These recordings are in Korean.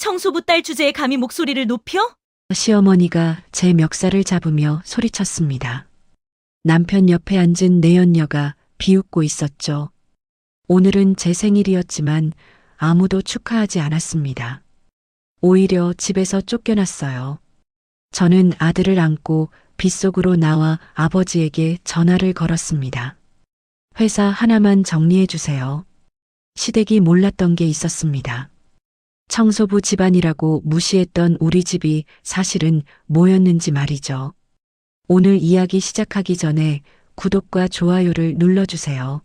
청소부 딸 주제에 감히 목소리를 높여? 시어머니가 제 멱살을 잡으며 소리쳤습니다. 남편 옆에 앉은 내연녀가 비웃고 있었죠. 오늘은 제 생일이었지만 아무도 축하하지 않았습니다. 오히려 집에서 쫓겨났어요. 저는 아들을 안고 빗속으로 나와 아버지에게 전화를 걸었습니다. 회사 하나만 정리해 주세요. 시댁이 몰랐던 게 있었습니다. 청소부 집안이라고 무시했던 우리 집이 사실은 뭐였는지 말이죠. 오늘 이야기 시작하기 전에 구독과 좋아요를 눌러주세요.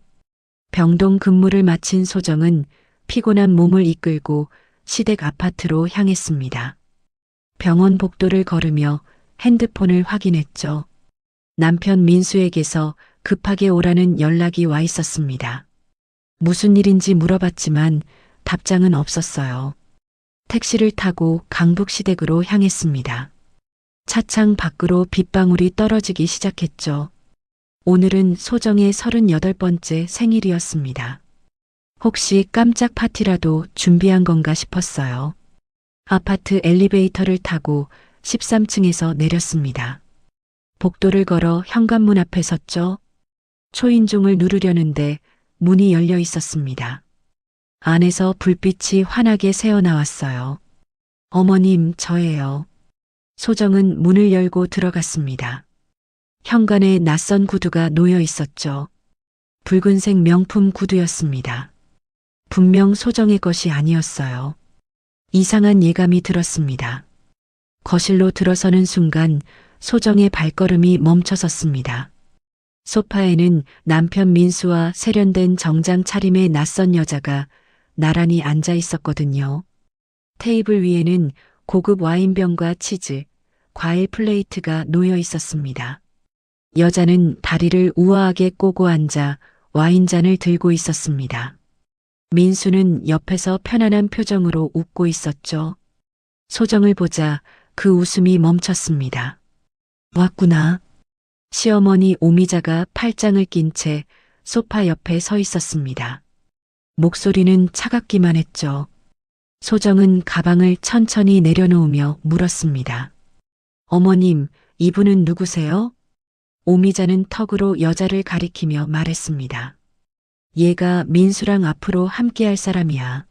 병동 근무를 마친 소정은 피곤한 몸을 이끌고 시댁 아파트로 향했습니다. 병원 복도를 걸으며 핸드폰을 확인했죠. 남편 민수에게서 급하게 오라는 연락이 와 있었습니다. 무슨 일인지 물어봤지만 답장은 없었어요. 택시를 타고 강북시댁으로 향했습니다. 차창 밖으로 빗방울이 떨어지기 시작했죠. 오늘은 소정의 38번째 생일이었습니다. 혹시 깜짝 파티라도 준비한 건가 싶었어요. 아파트 엘리베이터를 타고 13층에서 내렸습니다. 복도를 걸어 현관문 앞에 섰죠. 초인종을 누르려는데 문이 열려 있었습니다. 안에서 불빛이 환하게 새어나왔어요. 어머님, 저예요. 소정은 문을 열고 들어갔습니다. 현관에 낯선 구두가 놓여 있었죠. 붉은색 명품 구두였습니다. 분명 소정의 것이 아니었어요. 이상한 예감이 들었습니다. 거실로 들어서는 순간 소정의 발걸음이 멈춰섰습니다. 소파에는 남편 민수와 세련된 정장 차림의 낯선 여자가 나란히 앉아 있었거든요. 테이블 위에는 고급 와인병과 치즈, 과일 플레이트가 놓여 있었습니다. 여자는 다리를 우아하게 꼬고 앉아 와인잔을 들고 있었습니다. 민수는 옆에서 편안한 표정으로 웃고 있었죠. 소정을 보자 그 웃음이 멈췄습니다. 왔구나. 시어머니 오미자가 팔짱을 낀 채 소파 옆에 서 있었습니다. 목소리는 차갑기만 했죠. 소정은 가방을 천천히 내려놓으며 물었습니다. 어머님, 이분은 누구세요? 오미자는 턱으로 여자를 가리키며 말했습니다. 얘가 민수랑 앞으로 함께할 사람이야.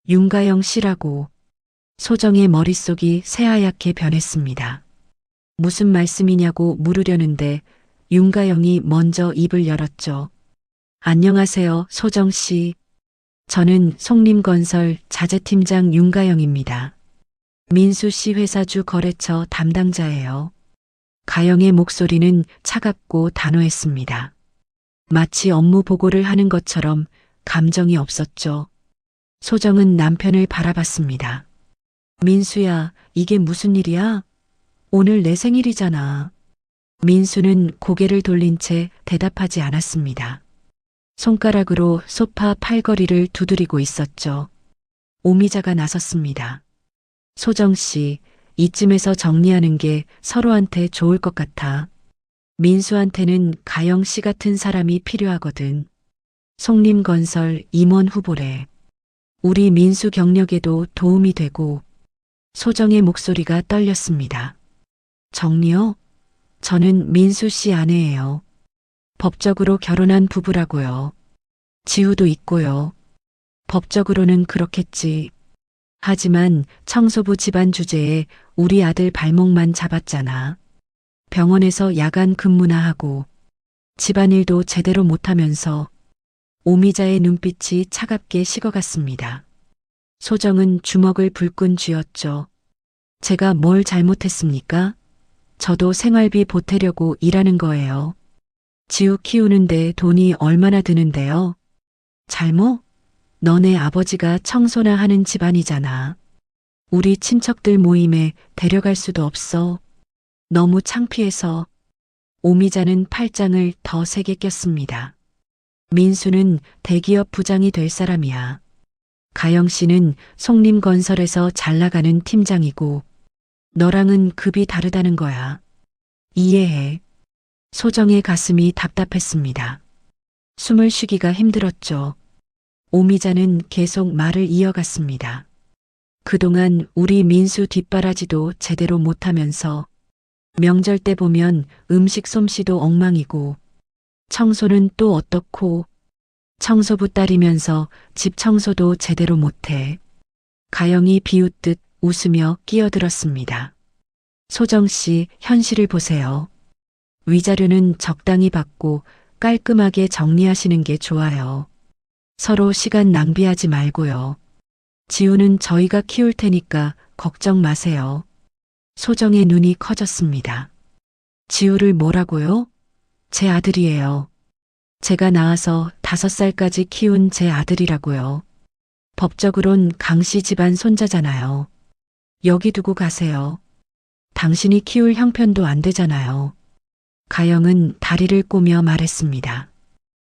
윤가영 씨라고. 소정의 머릿속이 새하얗게 변했습니다. 무슨 말씀이냐고 물으려는데 윤가영이 먼저 입을 열었죠. 안녕하세요, 소정 씨. 저는 송림건설 자재팀장 윤가영입니다. 민수 씨 회사주 거래처 담당자예요. 가영의 목소리는 차갑고 단호했습니다. 마치 업무 보고를 하는 것처럼 감정이 없었죠. 소정은 남편을 바라봤습니다. 민수야, 이게 무슨 일이야? 오늘 내 생일이잖아. 민수는 고개를 돌린 채 대답하지 않았습니다. 손가락으로 소파 팔걸이를 두드리고 있었죠. 오미자가 나섰습니다. 소정 씨, 이쯤에서 정리하는 게 서로한테 좋을 것 같아. 민수한테는 가영 씨 같은 사람이 필요하거든. 송림건설 임원 후보래. 우리 민수 경력에도 도움이 되고. 소정의 목소리가 떨렸습니다. 정리요? 저는 민수 씨 아내예요. 법적으로 결혼한 부부라고요. 지우도 있고요. 법적으로는 그렇겠지. 하지만 청소부 집안 주제에 우리 아들 발목만 잡았잖아. 병원에서 야간 근무나 하고 집안일도 제대로 못하면서. 오미자의 눈빛이 차갑게 식어갔습니다. 소정은 주먹을 불끈 쥐었죠. 제가 뭘 잘못했습니까? 저도 생활비 보태려고 일하는 거예요. 지우 키우는데 돈이 얼마나 드는데요? 잘못? 너네 아버지가 청소나 하는 집안이잖아. 우리 친척들 모임에 데려갈 수도 없어. 너무 창피해서. 오미자는 팔짱을 더 세게 꼈습니다. 민수는 대기업 부장이 될 사람이야. 가영 씨는 송림건설에서 잘 나가는 팀장이고 너랑은 급이 다르다는 거야. 이해해. 소정의 가슴이 답답했습니다. 숨을 쉬기가 힘들었죠. 오미자는 계속 말을 이어갔습니다. 그동안 우리 민수 뒷바라지도 제대로 못하면서 명절 때 보면 음식 솜씨도 엉망이고 청소는 또 어떻고 청소부 딸이면서 집 청소도 제대로 못해. 가영이 비웃듯 웃으며 끼어들었습니다. 소정 씨, 현실을 보세요. 위자료는 적당히 받고 깔끔하게 정리하시는 게 좋아요. 서로 시간 낭비하지 말고요. 지우는 저희가 키울 테니까 걱정 마세요. 소정의 눈이 커졌습니다. 지우를 뭐라고요? 제 아들이에요. 제가 낳아서 5살까지 키운 제 아들이라고요. 법적으론 강씨 집안 손자잖아요. 여기 두고 가세요. 당신이 키울 형편도 안 되잖아요. 가영은 다리를 꼬며 말했습니다.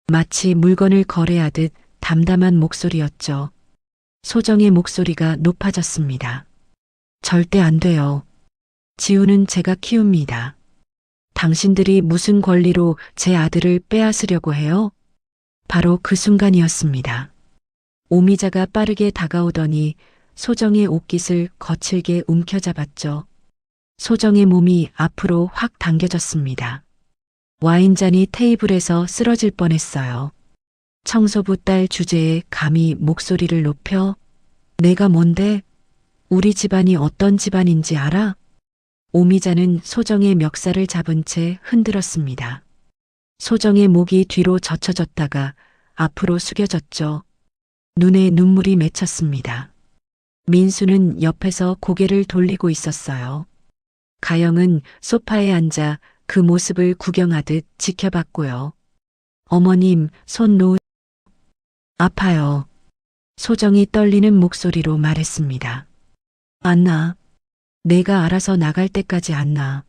마치 물건을 거래하듯 담담한 목소리였죠. 소정의 목소리가 높아졌습니다. 절대 안 돼요. 지우는 제가 키웁니다. 당신들이 무슨 권리로 제 아들을 빼앗으려고 해요? 바로 그 순간이었습니다. 오미자가 빠르게 다가오더니 소정의 옷깃을 거칠게 움켜잡았죠. 소정의 몸이 앞으로 확 당겨졌습니다. 와인잔이 테이블에서 쓰러질 뻔했어요. 청소부 딸 주제에 감히 목소리를 높여 내가 뭔데? 우리 집안이 어떤 집안인지 알아? 오미자는 소정의 멱살을 잡은 채 흔들었습니다. 소정의 목이 뒤로 젖혀졌다가 앞으로 숙여졌죠. 눈에 눈물이 맺혔습니다. 민수는 옆에서 고개를 돌리고 있었어요. 가영은 소파에 앉아 그 모습을 구경하듯 지켜봤고요. 어머님, 손 놓으... 아파요. 소정이 떨리는 목소리로 말했습니다. 안 나. 내가 알아서 나갈 때까지 안 나.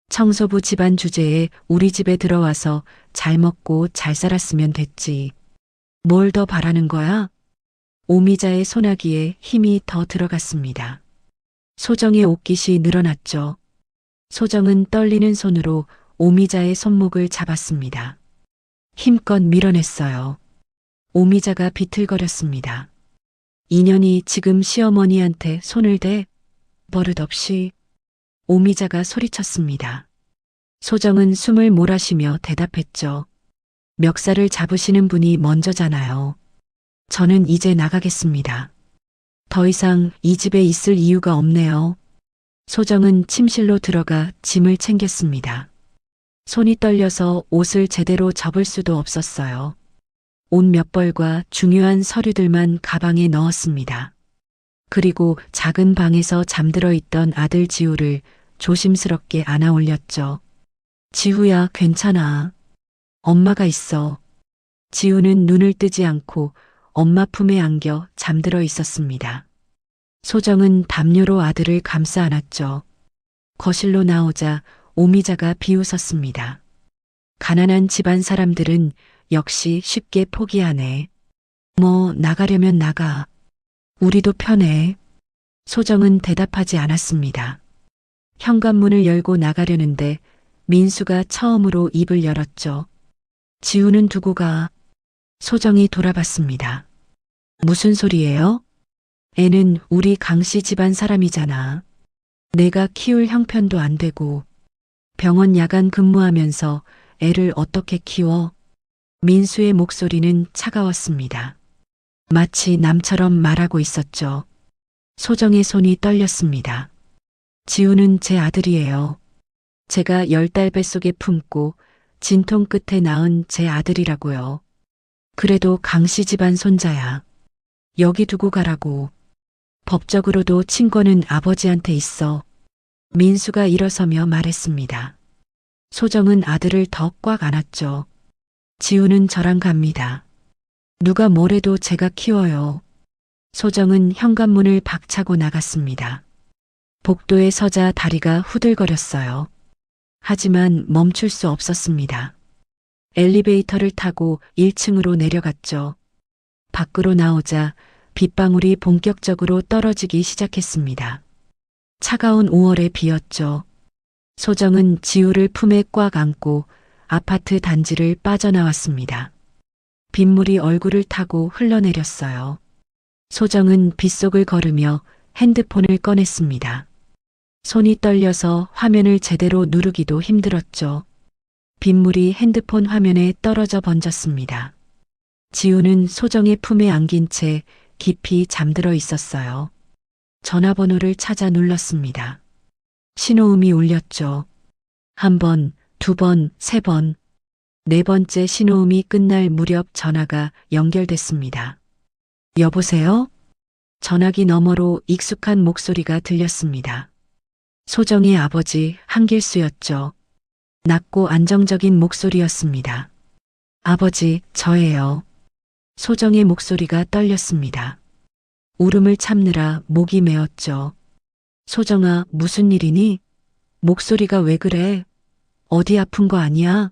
청소부 집안 주제에 우리 집에 들어와서 잘 먹고 잘 살았으면 됐지. 뭘 더 바라는 거야? 오미자의 소나기에 힘이 더 들어갔습니다. 소정의 옷깃이 늘어났죠. 소정은 떨리는 손으로 오미자의 손목을 잡았습니다. 힘껏 밀어냈어요. 오미자가 비틀거렸습니다. 인연이 지금 시어머니한테 손을 대? 버릇없이. 오미자가 소리쳤습니다. 소정은 숨을 몰아쉬며 대답했죠. 멱살을 잡으시는 분이 먼저잖아요. 저는 이제 나가겠습니다. 더 이상 이 집에 있을 이유가 없네요. 소정은 침실로 들어가 짐을 챙겼습니다. 손이 떨려서 옷을 제대로 접을 수도 없었어요. 옷 몇 벌과 중요한 서류들만 가방에 넣었습니다. 그리고 작은 방에서 잠들어 있던 아들 지우를 조심스럽게 안아 올렸죠. 지우야, 괜찮아. 엄마가 있어. 지우는 눈을 뜨지 않고 엄마 품에 안겨 잠들어 있었습니다. 소정은 담요로 아들을 감싸 안았죠. 거실로 나오자 오미자가 비웃었습니다. 가난한 집안 사람들은 역시 쉽게 포기하네. 뭐 나가려면 나가. 우리도 편해. 소정은 대답하지 않았습니다. 현관문을 열고 나가려는데 민수가 처음으로 입을 열었죠. 지우는 두고 가. 소정이 돌아봤습니다. 무슨 소리예요? 애는 우리 강씨 집안 사람이잖아. 내가 키울 형편도 안 되고 병원 야간 근무하면서 애를 어떻게 키워? 민수의 목소리는 차가웠습니다. 마치 남처럼 말하고 있었죠. 소정의 손이 떨렸습니다. 지우는 제 아들이에요. 제가 10달 뱃속에 품고 진통 끝에 낳은 제 아들이라고요. 그래도 강씨 집안 손자야. 여기 두고 가라고. 법적으로도 친권은 아버지한테 있어. 민수가 일어서며 말했습니다. 소정은 아들을 더 꽉 안았죠. 지우는 저랑 갑니다. 누가 뭐래도 제가 키워요. 소정은 현관문을 박차고 나갔습니다. 복도에 서자 다리가 후들거렸어요. 하지만 멈출 수 없었습니다. 엘리베이터를 타고 1층으로 내려갔죠. 밖으로 나오자 빗방울이 본격적으로 떨어지기 시작했습니다. 차가운 5월에 비었죠. 소정은 지우를 품에 꽉 안고 아파트 단지를 빠져나왔습니다. 빗물이 얼굴을 타고 흘러내렸어요. 소정은 빗속을 걸으며 핸드폰을 꺼냈습니다. 손이 떨려서 화면을 제대로 누르기도 힘들었죠. 빗물이 핸드폰 화면에 떨어져 번졌습니다. 지우는 소정의 품에 안긴 채 깊이 잠들어 있었어요. 전화번호를 찾아 눌렀습니다. 신호음이 울렸죠. 한 번, 두 번, 세 번. 네 번째 신호음이 끝날 무렵 전화가 연결됐습니다. 여보세요? 전화기 너머로 익숙한 목소리가 들렸습니다. 소정의 아버지 한길수였죠. 낮고 안정적인 목소리였습니다. 아버지, 저예요. 소정의 목소리가 떨렸습니다. 울음을 참느라 목이 메었죠. 소정아, 무슨 일이니? 목소리가 왜 그래? 어디 아픈 거 아니야?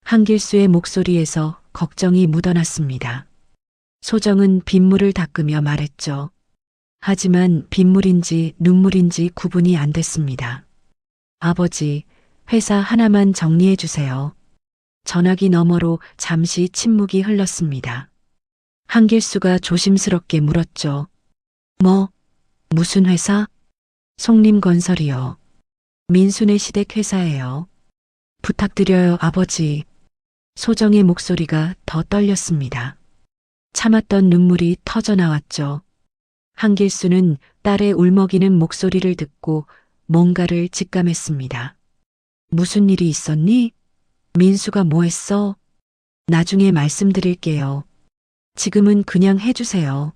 한길수의 목소리에서 걱정이 묻어났습니다. 소정은 빗물을 닦으며 말했죠. 하지만 빗물인지 눈물인지 구분이 안 됐습니다. 아버지, 회사 하나만 정리해 주세요. 전화기 너머로 잠시 침묵이 흘렀습니다. 한길수가 조심스럽게 물었죠. 무슨 회사? 송림건설이요. 민순의 시댁 회사예요. 부탁드려요, 아버지. 소정의 목소리가 더 떨렸습니다. 참았던 눈물이 터져 나왔죠. 한길수는 딸의 울먹이는 목소리를 듣고 뭔가를 직감했습니다. 무슨 일이 있었니? 민수가 뭐 했어? 나중에 말씀드릴게요. 지금은 그냥 해주세요.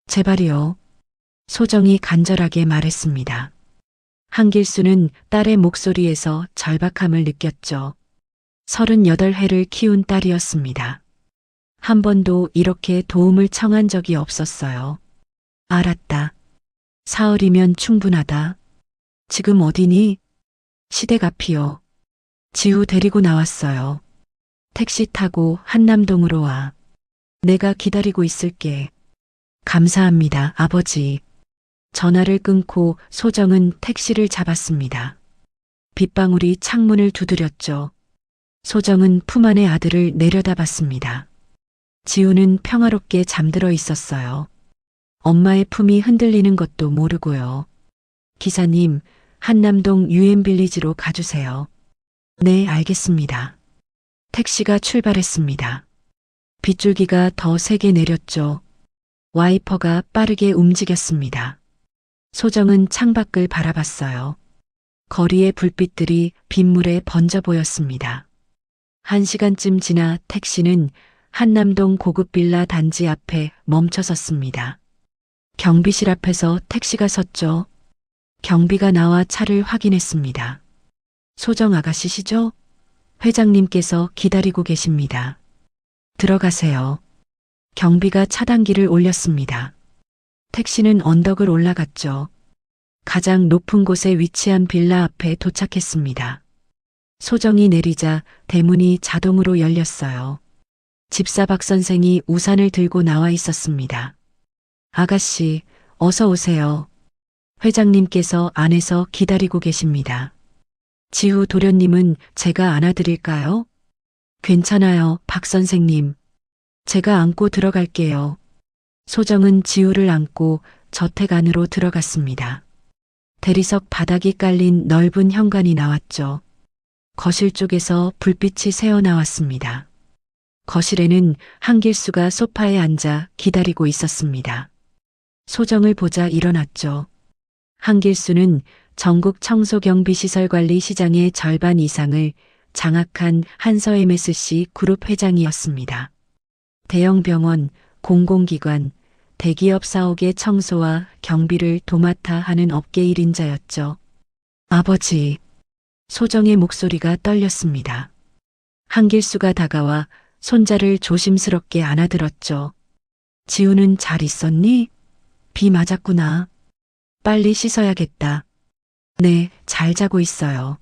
제발이요. 소정이 간절하게 말했습니다. 한길수는 딸의 목소리에서 절박함을 느꼈죠. 38회를 키운 딸이었습니다. 한 번도 이렇게 도움을 청한 적이 없었어요. 알았다. 사흘이면 충분하다. 지금 어디니? 시댁 앞이요. 지우 데리고 나왔어요. 택시 타고 한남동으로 와. 내가 기다리고 있을게. 감사합니다, 아버지. 전화를 끊고 소정은 택시를 잡았습니다. 빗방울이 창문을 두드렸죠. 소정은 품 안의 아들을 내려다봤습니다. 지우는 평화롭게 잠들어 있었어요. 엄마의 품이 흔들리는 것도 모르고요. 기사님, 한남동 유엔빌리지로 가주세요. 네, 알겠습니다. 택시가 출발했습니다. 빗줄기가 더 세게 내렸죠. 와이퍼가 빠르게 움직였습니다. 소정은 창밖을 바라봤어요. 거리의 불빛들이 빗물에 번져 보였습니다. 1시간쯤 지나 택시는 한남동 고급 빌라 단지 앞에 멈춰 섰습니다. 경비실 앞에서 택시가 섰죠. 경비가 나와 차를 확인했습니다. 소정 아가씨시죠? 회장님께서 기다리고 계십니다. 들어가세요. 경비가 차단기를 올렸습니다. 택시는 언덕을 올라갔죠. 가장 높은 곳에 위치한 빌라 앞에 도착했습니다. 소정이 내리자 대문이 자동으로 열렸어요. 집사 박 선생이 우산을 들고 나와 있었습니다. 아가씨, 어서 오세요. 회장님께서 안에서 기다리고 계십니다. 지후 도련님은 제가 안아드릴까요? 괜찮아요, 박 선생님. 제가 안고 들어갈게요. 소정은 지우를 안고 저택 안으로 들어갔습니다. 대리석 바닥이 깔린 넓은 현관이 나왔죠. 거실 쪽에서 불빛이 새어나왔습니다. 거실에는 한길수가 소파에 앉아 기다리고 있었습니다. 소정을 보자 일어났죠. 한길수는 전국 청소경비시설관리 시장의 절반 이상을 장악한 한서 MSC 그룹 회장이었습니다. 대형 병원, 공공기관, 대기업 사옥의 청소와 경비를 도맡아 하는 업계 1인자였죠. 아버지, 소정의 목소리가 떨렸습니다. 한길수가 다가와 손자를 조심스럽게 안아들었죠. 지우는 잘 있었니? 비 맞았구나. 빨리 씻어야겠다. 네, 잘 자고 있어요.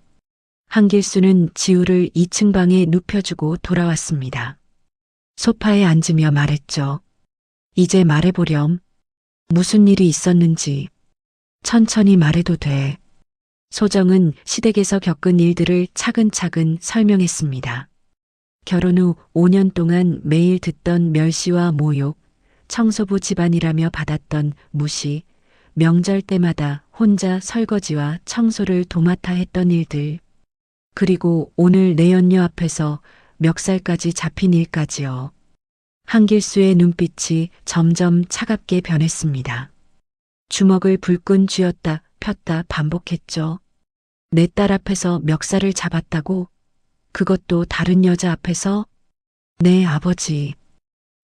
한길수는 지우를 2층 방에 눕혀주고 돌아왔습니다. 소파에 앉으며 말했죠. 이제 말해보렴. 무슨 일이 있었는지. 천천히 말해도 돼. 소정은 시댁에서 겪은 일들을 차근차근 설명했습니다. 결혼 후 5년 동안 매일 듣던 멸시와 모욕, 청소부 집안이라며 받았던 무시, 명절 때마다 혼자 설거지와 청소를 도맡아 했던 일들. 그리고 오늘 내연녀 앞에서 멱살까지 잡힌 일까지요. 한길수의 눈빛이 점점 차갑게 변했습니다. 주먹을 불끈 쥐었다 폈다 반복했죠. 내 딸 앞에서 멱살을 잡았다고? 그것도 다른 여자 앞에서? 내 아버지.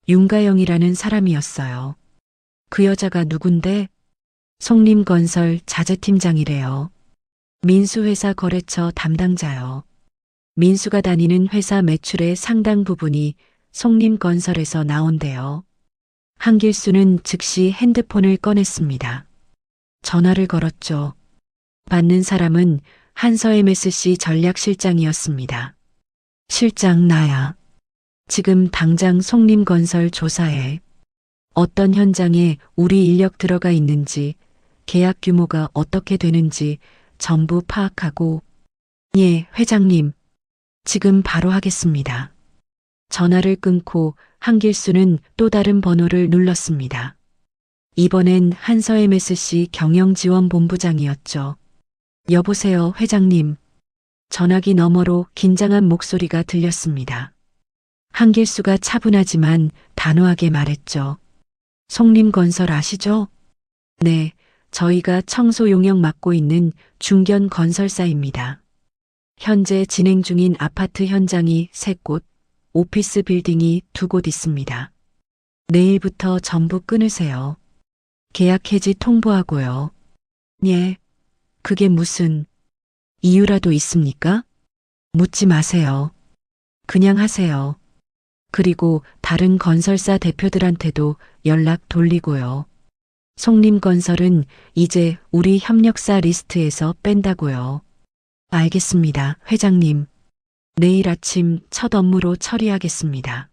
윤가영이라는 사람이었어요. 그 여자가 누군데? 송림건설 자재팀장이래요. 민수회사 거래처 담당자요. 민수가 다니는 회사 매출의 상당 부분이 송림건설에서 나온대요. 한길수는 즉시 핸드폰을 꺼냈습니다. 전화를 걸었죠. 받는 사람은 한서 MSC 전략실장이었습니다. 실장 나야. 지금 당장 송림건설 조사해. 어떤 현장에 우리 인력 들어가 있는지, 계약 규모가 어떻게 되는지 전부 파악하고. 예, 회장님. 지금 바로 하겠습니다. 전화를 끊고 한길수는 또 다른 번호를 눌렀습니다. 이번엔 한서 MSC 경영지원본부장이었죠. 여보세요, 회장님. 전화기 너머로 긴장한 목소리가 들렸습니다. 한길수가 차분하지만 단호하게 말했죠. 송림건설 아시죠? 네, 저희가 청소 용역 맡고 있는 중견 건설사입니다. 현재 진행 중인 아파트 현장이 3곳, 오피스 빌딩이 2곳 있습니다. 내일부터 전부 끊으세요. 계약 해지 통보하고요. 예, 그게 무슨 이유라도 있습니까? 묻지 마세요. 그냥 하세요. 그리고 다른 건설사 대표들한테도 연락 돌리고요. 송림건설은 이제 우리 협력사 리스트에서 뺀다고요. 알겠습니다, 회장님. 내일 아침 첫 업무로 처리하겠습니다.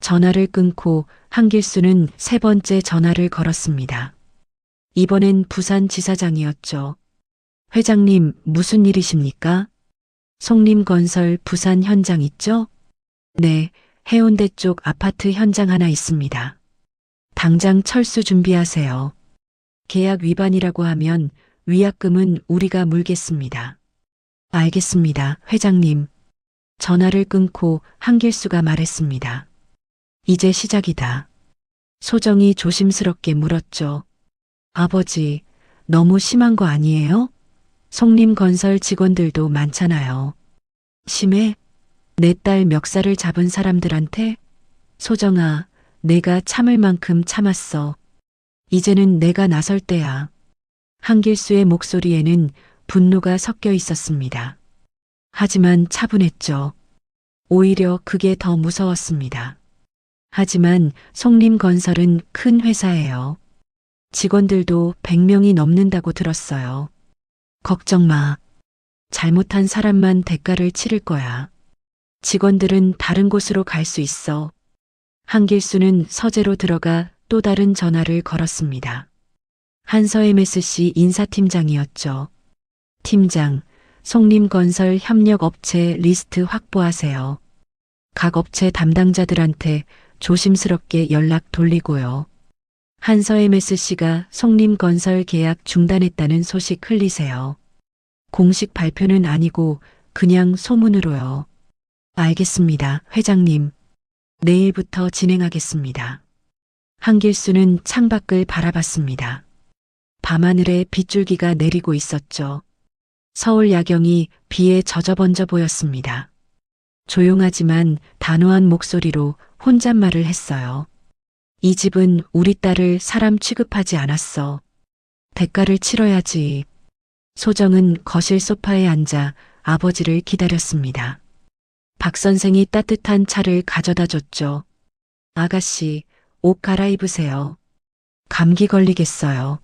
전화를 끊고 한길수는 3번째 전화를 걸었습니다. 이번엔 부산지사장이었죠. 회장님, 무슨 일이십니까? 송림건설 부산 현장 있죠? 네, 해운대 쪽 아파트 현장 하나 있습니다. 당장 철수 준비하세요. 계약 위반이라고 하면 위약금은 우리가 물겠습니다. 알겠습니다, 회장님. 전화를 끊고 한길수가 말했습니다. 이제 시작이다. 소정이 조심스럽게 물었죠. 아버지, 너무 심한 거 아니에요? 송림건설 직원들도 많잖아요. 심해? 내 딸 멱살을 잡은 사람들한테? 소정아, 내가 참을 만큼 참았어. 이제는 내가 나설 때야. 한길수의 목소리에는 분노가 섞여 있었습니다. 하지만 차분했죠. 오히려 그게 더 무서웠습니다. 하지만 송림건설은 큰 회사예요. 직원들도 100명이 넘는다고 들었어요. 걱정 마. 잘못한 사람만 대가를 치를 거야. 직원들은 다른 곳으로 갈 수 있어. 한길수는 서재로 들어가 또 다른 전화를 걸었습니다. 한서 MSC 인사팀장이었죠. 팀장, 송림건설 협력업체 리스트 확보하세요. 각 업체 담당자들한테 조심스럽게 연락 돌리고요. 한서 MSC가 송림건설 계약 중단했다는 소식 흘리세요. 공식 발표는 아니고 그냥 소문으로요. 알겠습니다, 회장님. 내일부터 진행하겠습니다. 한길수는 창밖을 바라봤습니다. 밤하늘에 빗줄기가 내리고 있었죠. 서울 야경이 비에 젖어번져 보였습니다. 조용하지만 단호한 목소리로 혼잣말을 했어요. 이 집은 우리 딸을 사람 취급하지 않았어. 대가를 치러야지. 소정은 거실 소파에 앉아 아버지를 기다렸습니다. 박 선생이 따뜻한 차를 가져다 줬죠. 아가씨, 옷 갈아입으세요. 감기 걸리겠어요.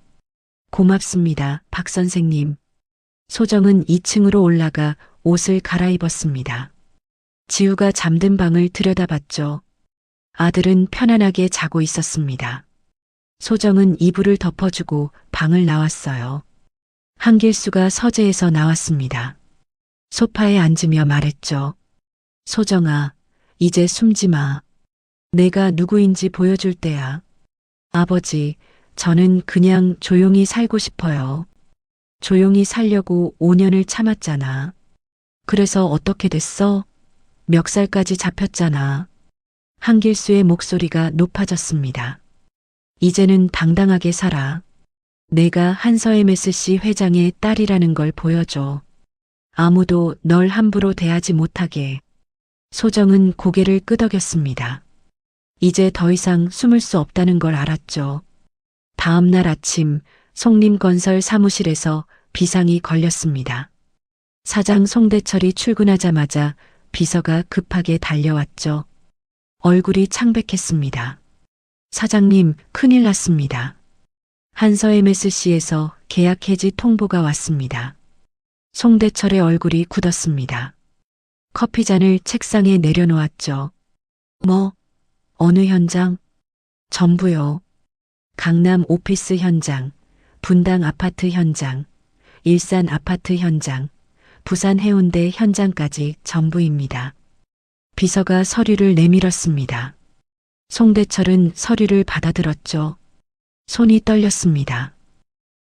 고맙습니다, 박 선생님. 소정은 2층으로 올라가 옷을 갈아입었습니다. 지우가 잠든 방을 들여다봤죠. 아들은 편안하게 자고 있었습니다. 소정은 이불을 덮어주고 방을 나왔어요. 한길수가 서재에서 나왔습니다. 소파에 앉으며 말했죠. 소정아, 이제 숨지 마. 내가 누구인지 보여줄 때야. 아버지, 저는 그냥 조용히 살고 싶어요. 조용히 살려고 5년을 참았잖아. 그래서 어떻게 됐어? 멱살까지 잡혔잖아. 한길수의 목소리가 높아졌습니다. 이제는 당당하게 살아. 내가 한서 MSC 회장의 딸이라는 걸 보여줘. 아무도 널 함부로 대하지 못하게. 소정은 고개를 끄덕였습니다. 이제 더 이상 숨을 수 없다는 걸 알았죠. 다음 날 아침 송림건설 사무실에서 비상이 걸렸습니다. 사장 송대철이 출근하자마자 비서가 급하게 달려왔죠. 얼굴이 창백했습니다. 사장님, 큰일 났습니다. 한서 MSC에서 계약 해지 통보가 왔습니다. 송대철의 얼굴이 굳었습니다. 커피잔을 책상에 내려놓았죠. 뭐, 어느 현장? 전부요. 강남 오피스 현장, 분당 아파트 현장, 일산 아파트 현장, 부산 해운대 현장까지 전부입니다. 비서가 서류를 내밀었습니다. 송대철은 서류를 받아들었죠. 손이 떨렸습니다.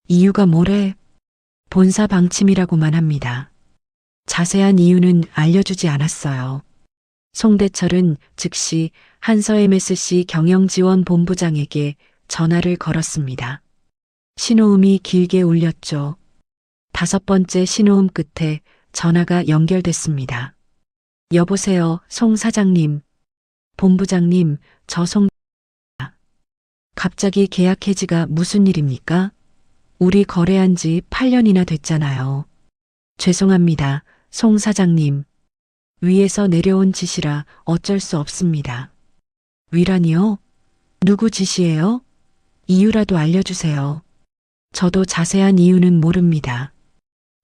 이유가 뭐래? 본사 방침이라고만 합니다. 자세한 이유는 알려주지 않았어요. 송대철은 즉시 한서 MSC 경영지원본부장에게 전화를 걸었습니다. 신호음이 길게 울렸죠. 5번째 신호음 끝에 전화가 연결됐습니다. 여보세요, 송 사장님. 본부장님, 저 송. 갑자기 계약 해지가 무슨 일입니까? 우리 거래한 지 8년이나 됐잖아요. 죄송합니다, 송 사장님. 위에서 내려온 지시라 어쩔 수 없습니다. 위라니요? 누구 지시예요? 이유라도 알려주세요. 저도 자세한 이유는 모릅니다.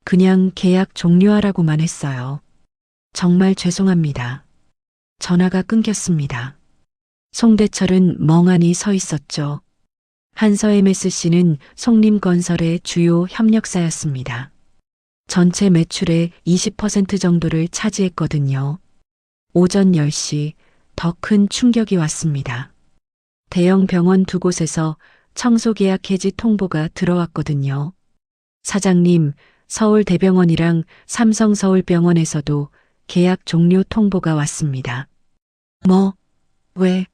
그냥 계약 종료하라고만 했어요. 정말 죄송합니다. 전화가 끊겼습니다. 송대철은 멍하니 서 있었죠. 한서 MSC는 송림건설의 주요 협력사였습니다. 전체 매출의 20% 정도를 차지했거든요. 오전 10시 더 큰 충격이 왔습니다. 대형 병원 2곳에서 청소 계약 해지 통보가 들어왔거든요. 사장님, 서울대병원이랑 삼성서울병원에서도 계약 종료 통보가 왔습니다. 뭐, 왜?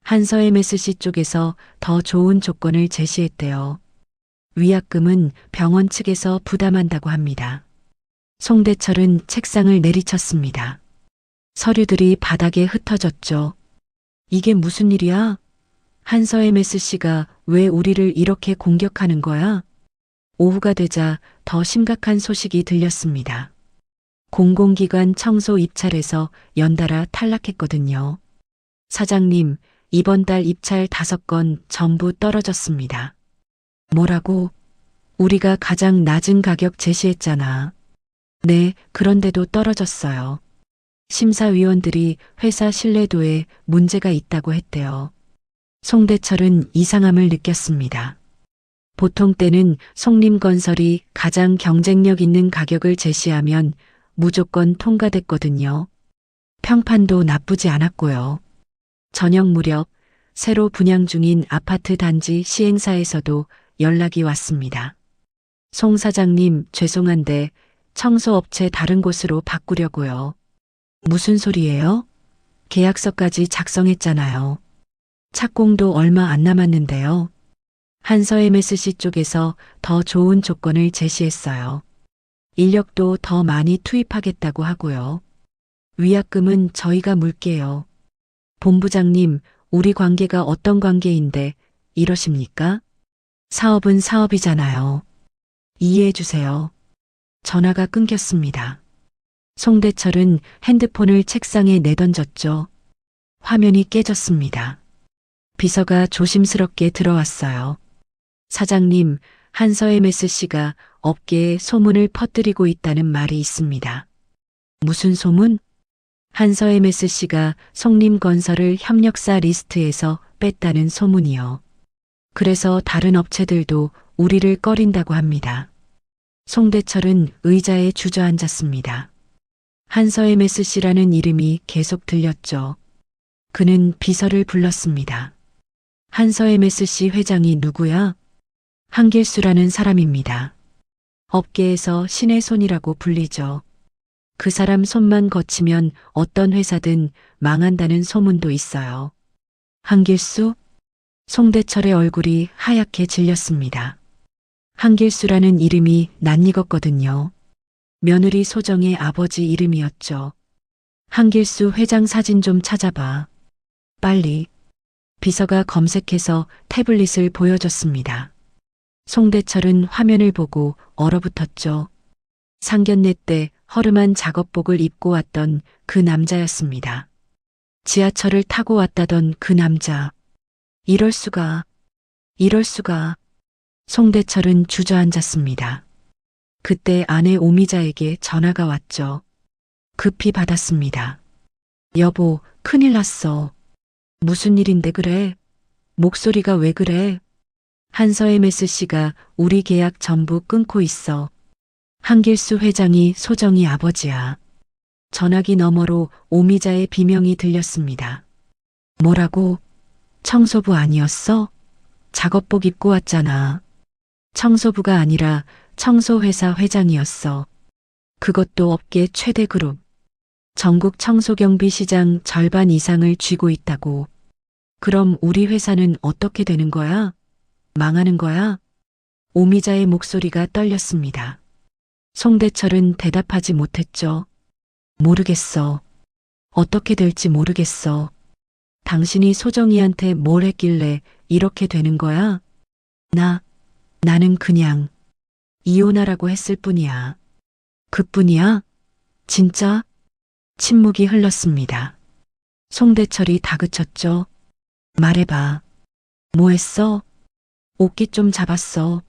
한서 MSC 쪽에서 더 좋은 조건을 제시했대요. 위약금은 병원 측에서 부담한다고 합니다. 송대철은 책상을 내리쳤습니다. 서류들이 바닥에 흩어졌죠. 이게 무슨 일이야? 한서 MSC가 왜 우리를 이렇게 공격하는 거야? 오후가 되자 더 심각한 소식이 들렸습니다. 공공기관 청소 입찰에서 연달아 탈락했거든요. 사장님, 이번 달 입찰 5건 전부 떨어졌습니다. 뭐라고? 우리가 가장 낮은 가격 제시했잖아. 네, 그런데도 떨어졌어요. 심사위원들이 회사 신뢰도에 문제가 있다고 했대요. 송대철은 이상함을 느꼈습니다. 보통 때는 송림건설이 가장 경쟁력 있는 가격을 제시하면 무조건 통과됐거든요. 평판도 나쁘지 않았고요. 저녁 무렵 새로 분양 중인 아파트 단지 시행사에서도 연락이 왔습니다. 송 사장님, 죄송한데 청소업체 다른 곳으로 바꾸려고요. 무슨 소리예요? 계약서까지 작성했잖아요. 착공도 얼마 안 남았는데요. 한서 MSC 쪽에서 더 좋은 조건을 제시했어요. 인력도 더 많이 투입하겠다고 하고요. 위약금은 저희가 물게요. 본부장님, 우리 관계가 어떤 관계인데 이러십니까? 사업은 사업이잖아요. 이해해 주세요. 전화가 끊겼습니다. 송대철은 핸드폰을 책상에 내던졌죠. 화면이 깨졌습니다. 비서가 조심스럽게 들어왔어요. 사장님, 한서 MSC가 업계에 소문을 퍼뜨리고 있다는 말이 있습니다. 무슨 소문? 한서 MSC가 송림건설을 협력사 리스트에서 뺐다는 소문이요. 그래서 다른 업체들도 우리를 꺼린다고 합니다. 송대철은 의자에 주저앉았습니다. 한서 MSC라는 이름이 계속 들렸죠. 그는 비서를 불렀습니다. 한서 MSC 회장이 누구야? 한길수라는 사람입니다. 업계에서 신의 손이라고 불리죠. 그 사람 손만 거치면 어떤 회사든 망한다는 소문도 있어요. 한길수? 송대철의 얼굴이 하얗게 질렸습니다. 한길수라는 이름이 낯익었거든요. 며느리 소정의 아버지 이름이었죠. 한길수 회장 사진 좀 찾아봐. 빨리. 비서가 검색해서 태블릿을 보여줬습니다. 송대철은 화면을 보고 얼어붙었죠. 상견례 때 허름한 작업복을 입고 왔던 그 남자였습니다. 지하철을 타고 왔다던 그 남자. 이럴 수가. 송대철은 주저앉았습니다. 그때 아내 오미자에게 전화가 왔죠. 급히 받았습니다. 여보, 큰일 났어. 무슨 일인데 그래? 목소리가 왜 그래? 한서 MSC가 우리 계약 전부 끊고 있어. 한길수 회장이 소정이 아버지야. 전화기 너머로 오미자의 비명이 들렸습니다. 뭐라고? 청소부 아니었어? 작업복 입고 왔잖아. 청소부가 아니라 청소회사 회장이었어. 그것도 업계 최대 그룹. 전국 청소경비 시장 절반 이상을 쥐고 있다고. 그럼 우리 회사는 어떻게 되는 거야? 망하는 거야? 오미자의 목소리가 떨렸습니다. 송대철은 대답하지 못했죠. 모르겠어. 어떻게 될지 모르겠어. 당신이 소정이한테 뭘 했길래 이렇게 되는 거야? 나는 그냥 이혼하라고 했을 뿐이야. 그뿐이야? 진짜? 침묵이 흘렀습니다. 송대철이 다그쳤죠. 말해봐. 뭐 했어? 옷깃 좀 잡았어.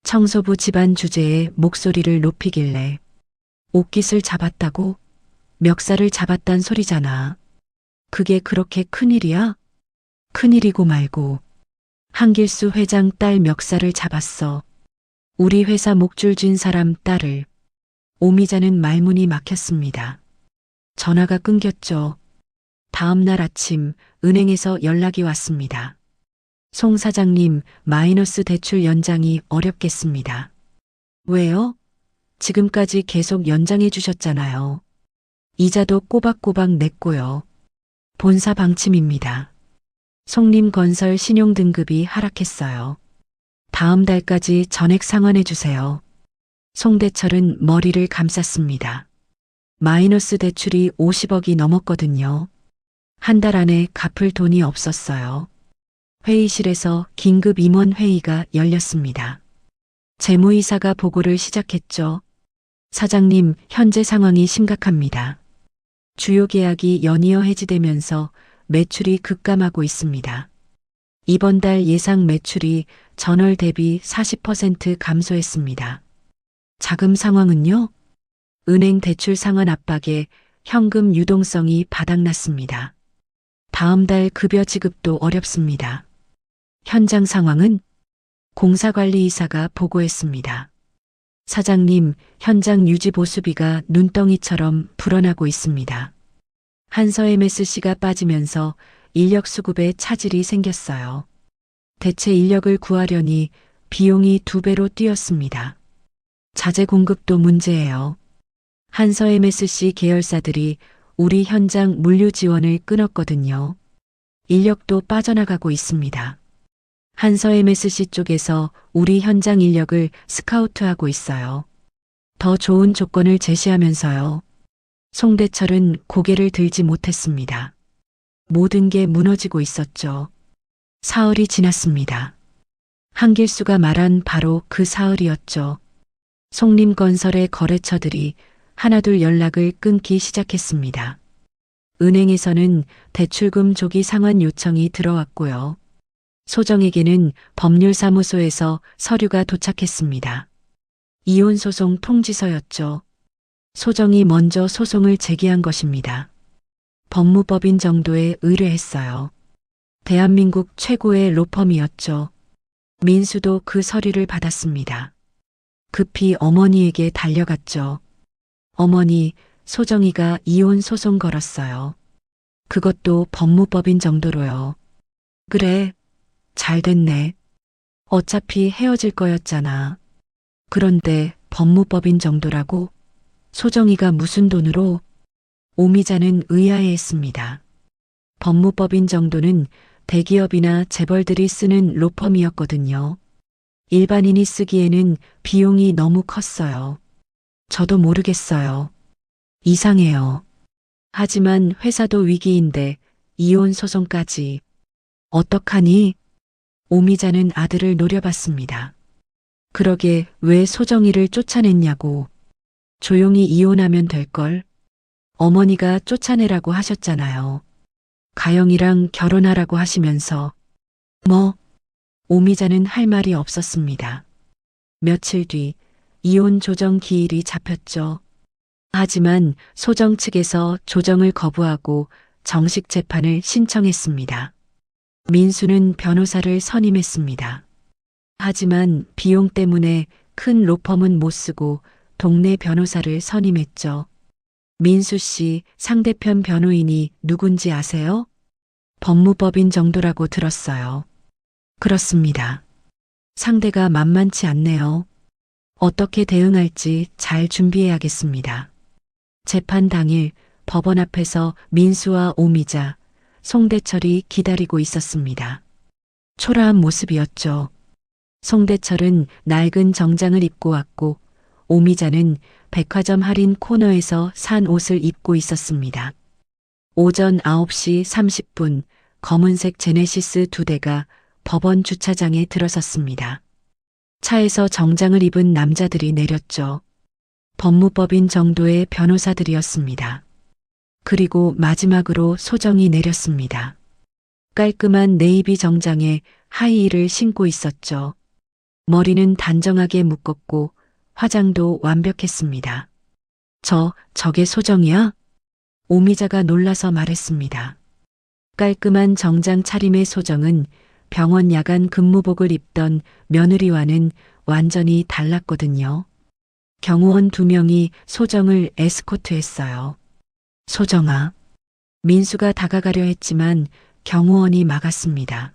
청소부 집안 주제에 목소리를 높이길래. 옷깃을 잡았다고? 멱살을 잡았단 소리잖아. 그게 그렇게 큰일이야? 큰일이고 말고. 한길수 회장 딸 멱살을 잡았어. 우리 회사 목줄 쥔 사람 딸을. 오미자는 말문이 막혔습니다. 전화가 끊겼죠. 다음 날 아침 은행에서 연락이 왔습니다. 송 사장님, 마이너스 대출 연장이 어렵겠습니다. 왜요? 지금까지 계속 연장해 주셨잖아요. 이자도 꼬박꼬박 냈고요. 본사 방침입니다. 송림건설 신용등급이 하락했어요. 다음 달까지 전액 상환해 주세요. 송대철은 머리를 감쌌습니다. 마이너스 대출이 50억이 넘었거든요. 한 달 안에 갚을 돈이 없었어요. 회의실에서 긴급 임원 회의가 열렸습니다. 재무이사가 보고를 시작했죠. 사장님, 현재 상황이 심각합니다. 주요 계약이 연이어 해지되면서 매출이 급감하고 있습니다. 이번 달 예상 매출이 전월 대비 40% 감소했습니다. 자금 상황은요? 은행 대출 상환 압박에 현금 유동성이 바닥났습니다. 다음 달 급여 지급도 어렵습니다. 현장 상황은? 공사관리이사가 보고했습니다. 사장님, 현장 유지 보수비가 눈덩이처럼 불어나고 있습니다. 한서 MSC가 빠지면서 인력 수급에 차질이 생겼어요. 대체 인력을 구하려니 비용이 2배로 뛰었습니다. 자재 공급도 문제예요. 한서 MSC 계열사들이 우리 현장 물류 지원을 끊었거든요. 인력도 빠져나가고 있습니다. 한서 MSC 쪽에서 우리 현장 인력을 스카우트하고 있어요. 더 좋은 조건을 제시하면서요. 송대철은 고개를 들지 못했습니다. 모든 게 무너지고 있었죠. 사흘이 지났습니다. 한길수가 말한 바로 그 사흘이었죠. 송림건설의 거래처들이 하나둘 연락을 끊기 시작했습니다. 은행에서는 대출금 조기 상환 요청이 들어왔고요. 소정에게는 법률사무소에서 서류가 도착했습니다. 이혼소송 통지서였죠. 소정이 먼저 소송을 제기한 것입니다. 법무법인 정도에 의뢰했어요. 대한민국 최고의 로펌이었죠. 민수도 그 서류를 받았습니다. 급히 어머니에게 달려갔죠. 어머니, 소정이가 이혼 소송 걸었어요. 그것도 법무법인 정도로요. 그래, 잘 됐네. 어차피 헤어질 거였잖아. 그런데 법무법인 정도라고? 소정이가 무슨 돈으로? 오미자는 의아해했습니다. 법무법인 정도는 대기업이나 재벌들이 쓰는 로펌이었거든요. 일반인이 쓰기에는 비용이 너무 컸어요. 저도 모르겠어요. 이상해요. 하지만 회사도 위기인데 이혼 소송까지. 어떡하니? 오미자는 아들을 노려봤습니다. 그러게 왜 소정이를 쫓아냈냐고. 조용히 이혼하면 될걸. 어머니가 쫓아내라고 하셨잖아요. 가영이랑 결혼하라고 하시면서. 뭐? 오미자는 할 말이 없었습니다. 며칠 뒤 이혼 조정 기일이 잡혔죠. 하지만 소정 측에서 조정을 거부하고 정식 재판을 신청했습니다. 민수는 변호사를 선임했습니다. 하지만 비용 때문에 큰 로펌은 못 쓰고 동네 변호사를 선임했죠. 민수 씨 상대편 변호인이 누군지 아세요? 법무법인 정도라고 들었어요. 그렇습니다. 상대가 만만치 않네요. 어떻게 대응할지 잘 준비해야겠습니다. 재판 당일 법원 앞에서 민수와 오미자, 송대철이 기다리고 있었습니다. 초라한 모습이었죠. 송대철은 낡은 정장을 입고 왔고 오미자는 백화점 할인 코너에서 산 옷을 입고 있었습니다. 오전 9시 30분 검은색 제네시스 2대가 법원 주차장에 들어섰습니다. 차에서 정장을 입은 남자들이 내렸죠. 법무법인 정도의 변호사들이었습니다. 그리고 마지막으로 소정이 내렸습니다. 깔끔한 네이비 정장에 하이힐을 신고 있었죠. 머리는 단정하게 묶었고 화장도 완벽했습니다. 저게 소정이야? 오미자가 놀라서 말했습니다. 깔끔한 정장 차림의 소정은 병원 야간 근무복을 입던 며느리와는 완전히 달랐거든요. 경호원 2명이 소정을 에스코트했어요. 소정아. 민수가 다가가려 했지만 경호원이 막았습니다.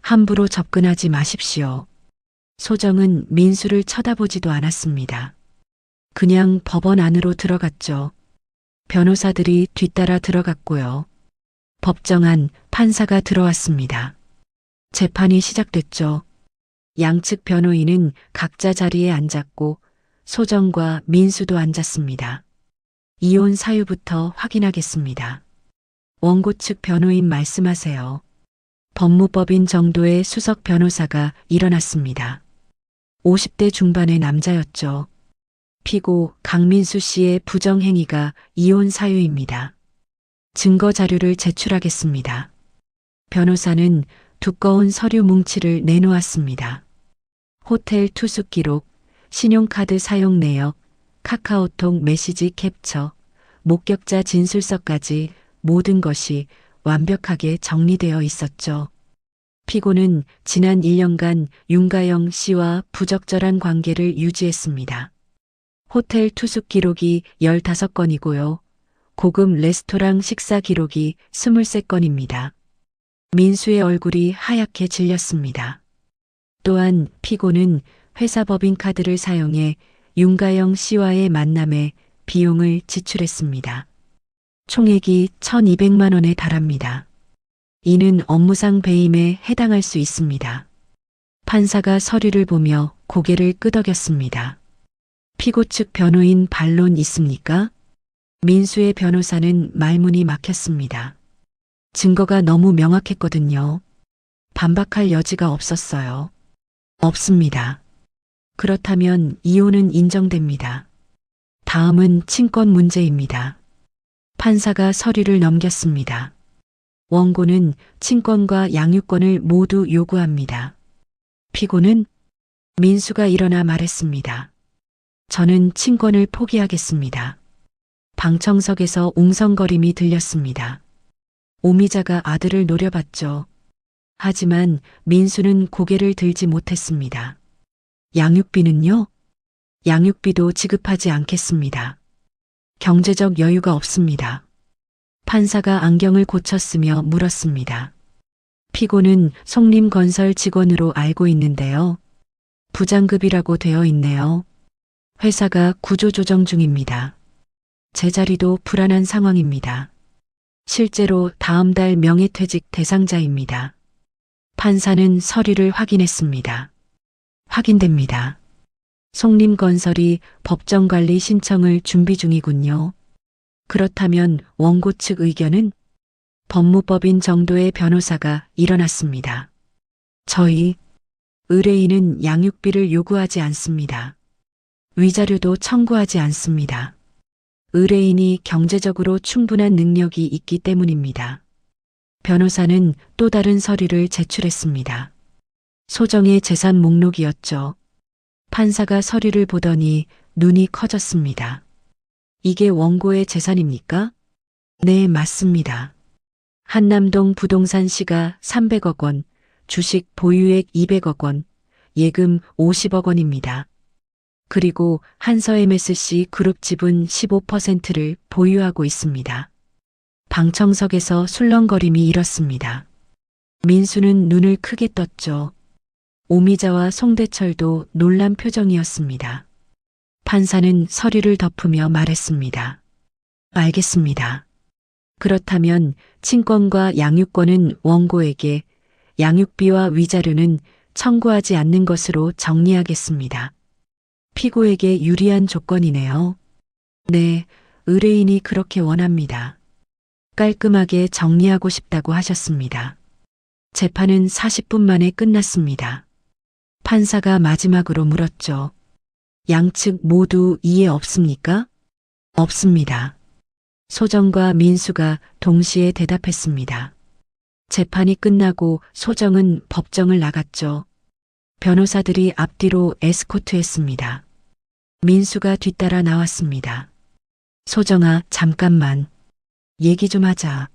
함부로 접근하지 마십시오. 소정은 민수를 쳐다보지도 않았습니다. 그냥 법원 안으로 들어갔죠. 변호사들이 뒤따라 들어갔고요. 법정 안 판사가 들어왔습니다. 재판이 시작됐죠. 양측 변호인은 각자 자리에 앉았고 소정과 민수도 앉았습니다. 이혼 사유부터 확인하겠습니다. 원고 측 변호인 말씀하세요. 법무법인 정도의 수석 변호사가 일어났습니다. 50대 중반의 남자였죠. 피고 강민수 씨의 부정행위가 이혼 사유입니다. 증거 자료를 제출하겠습니다. 변호사는 두꺼운 서류 뭉치를 내놓았습니다. 호텔 투숙 기록, 신용카드 사용 내역, 카카오톡 메시지 캡처, 목격자 진술서까지 모든 것이 완벽하게 정리되어 있었죠. 피고는 지난 1년간 윤가영 씨와 부적절한 관계를 유지했습니다. 호텔 투숙 기록이 15건이고요. 고급 레스토랑 식사 기록이 23건입니다. 민수의 얼굴이 하얗게 질렸습니다. 또한 피고는 회사 법인카드를 사용해 윤가영 씨와의 만남에 비용을 지출했습니다. 총액이 1,200만 원에 달합니다. 이는 업무상 배임에 해당할 수 있습니다. 판사가 서류를 보며 고개를 끄덕였습니다. 피고 측 변호인 반론 있습니까? 민수의 변호사는 말문이 막혔습니다. 증거가 너무 명확했거든요. 반박할 여지가 없었어요. 없습니다. 그렇다면 이혼은 인정됩니다. 다음은 친권 문제입니다. 판사가 서류를 넘겼습니다. 원고는 친권과 양육권을 모두 요구합니다. 피고는 민수가 일어나 말했습니다. 저는 친권을 포기하겠습니다. 방청석에서 웅성거림이 들렸습니다. 오미자가 아들을 노려봤죠. 하지만 민수는 고개를 들지 못했습니다. 양육비는요? 양육비도 지급하지 않겠습니다. 경제적 여유가 없습니다. 판사가 안경을 고쳤으며 물었습니다. 피고는 송림건설 직원으로 알고 있는데요. 부장급이라고 되어 있네요. 회사가 구조조정 중입니다. 제 자리도 불안한 상황입니다. 실제로 다음 달 명예퇴직 대상자입니다. 판사는 서류를 확인했습니다. 확인됩니다. 송림건설이 법정관리 신청을 준비 중이군요. 그렇다면 원고 측 의견은? 법무법인 정도의 변호사가 일어났습니다. 저희 의뢰인은 양육비를 요구하지 않습니다. 위자료도 청구하지 않습니다. 의뢰인이 경제적으로 충분한 능력이 있기 때문입니다. 변호사는 또 다른 서류를 제출했습니다. 소정의 재산 목록이었죠. 판사가 서류를 보더니 눈이 커졌습니다. 이게 원고의 재산입니까? 네, 맞습니다. 한남동 부동산 시가 300억 원, 주식 보유액 200억 원, 예금 50억 원입니다. 그리고 한서 MSC 그룹 지분 15%를 보유하고 있습니다. 방청석에서 술렁거림이 일었습니다. 민수는 눈을 크게 떴죠. 오미자와 송대철도 놀란 표정이었습니다. 판사는 서류를 덮으며 말했습니다. 알겠습니다. 그렇다면 친권과 양육권은 원고에게, 양육비와 위자료는 청구하지 않는 것으로 정리하겠습니다. 피고에게 유리한 조건이네요. 네, 의뢰인이 그렇게 원합니다. 깔끔하게 정리하고 싶다고 하셨습니다. 재판은 40분 만에 끝났습니다. 판사가 마지막으로 물었죠. 양측 모두 이해 없습니까? 없습니다. 소정과 민수가 동시에 대답했습니다. 재판이 끝나고 소정은 법정을 나갔죠. 변호사들이 앞뒤로 에스코트했습니다. 민수가 뒤따라 나왔습니다. 소정아, 잠깐만. 얘기 좀 하자.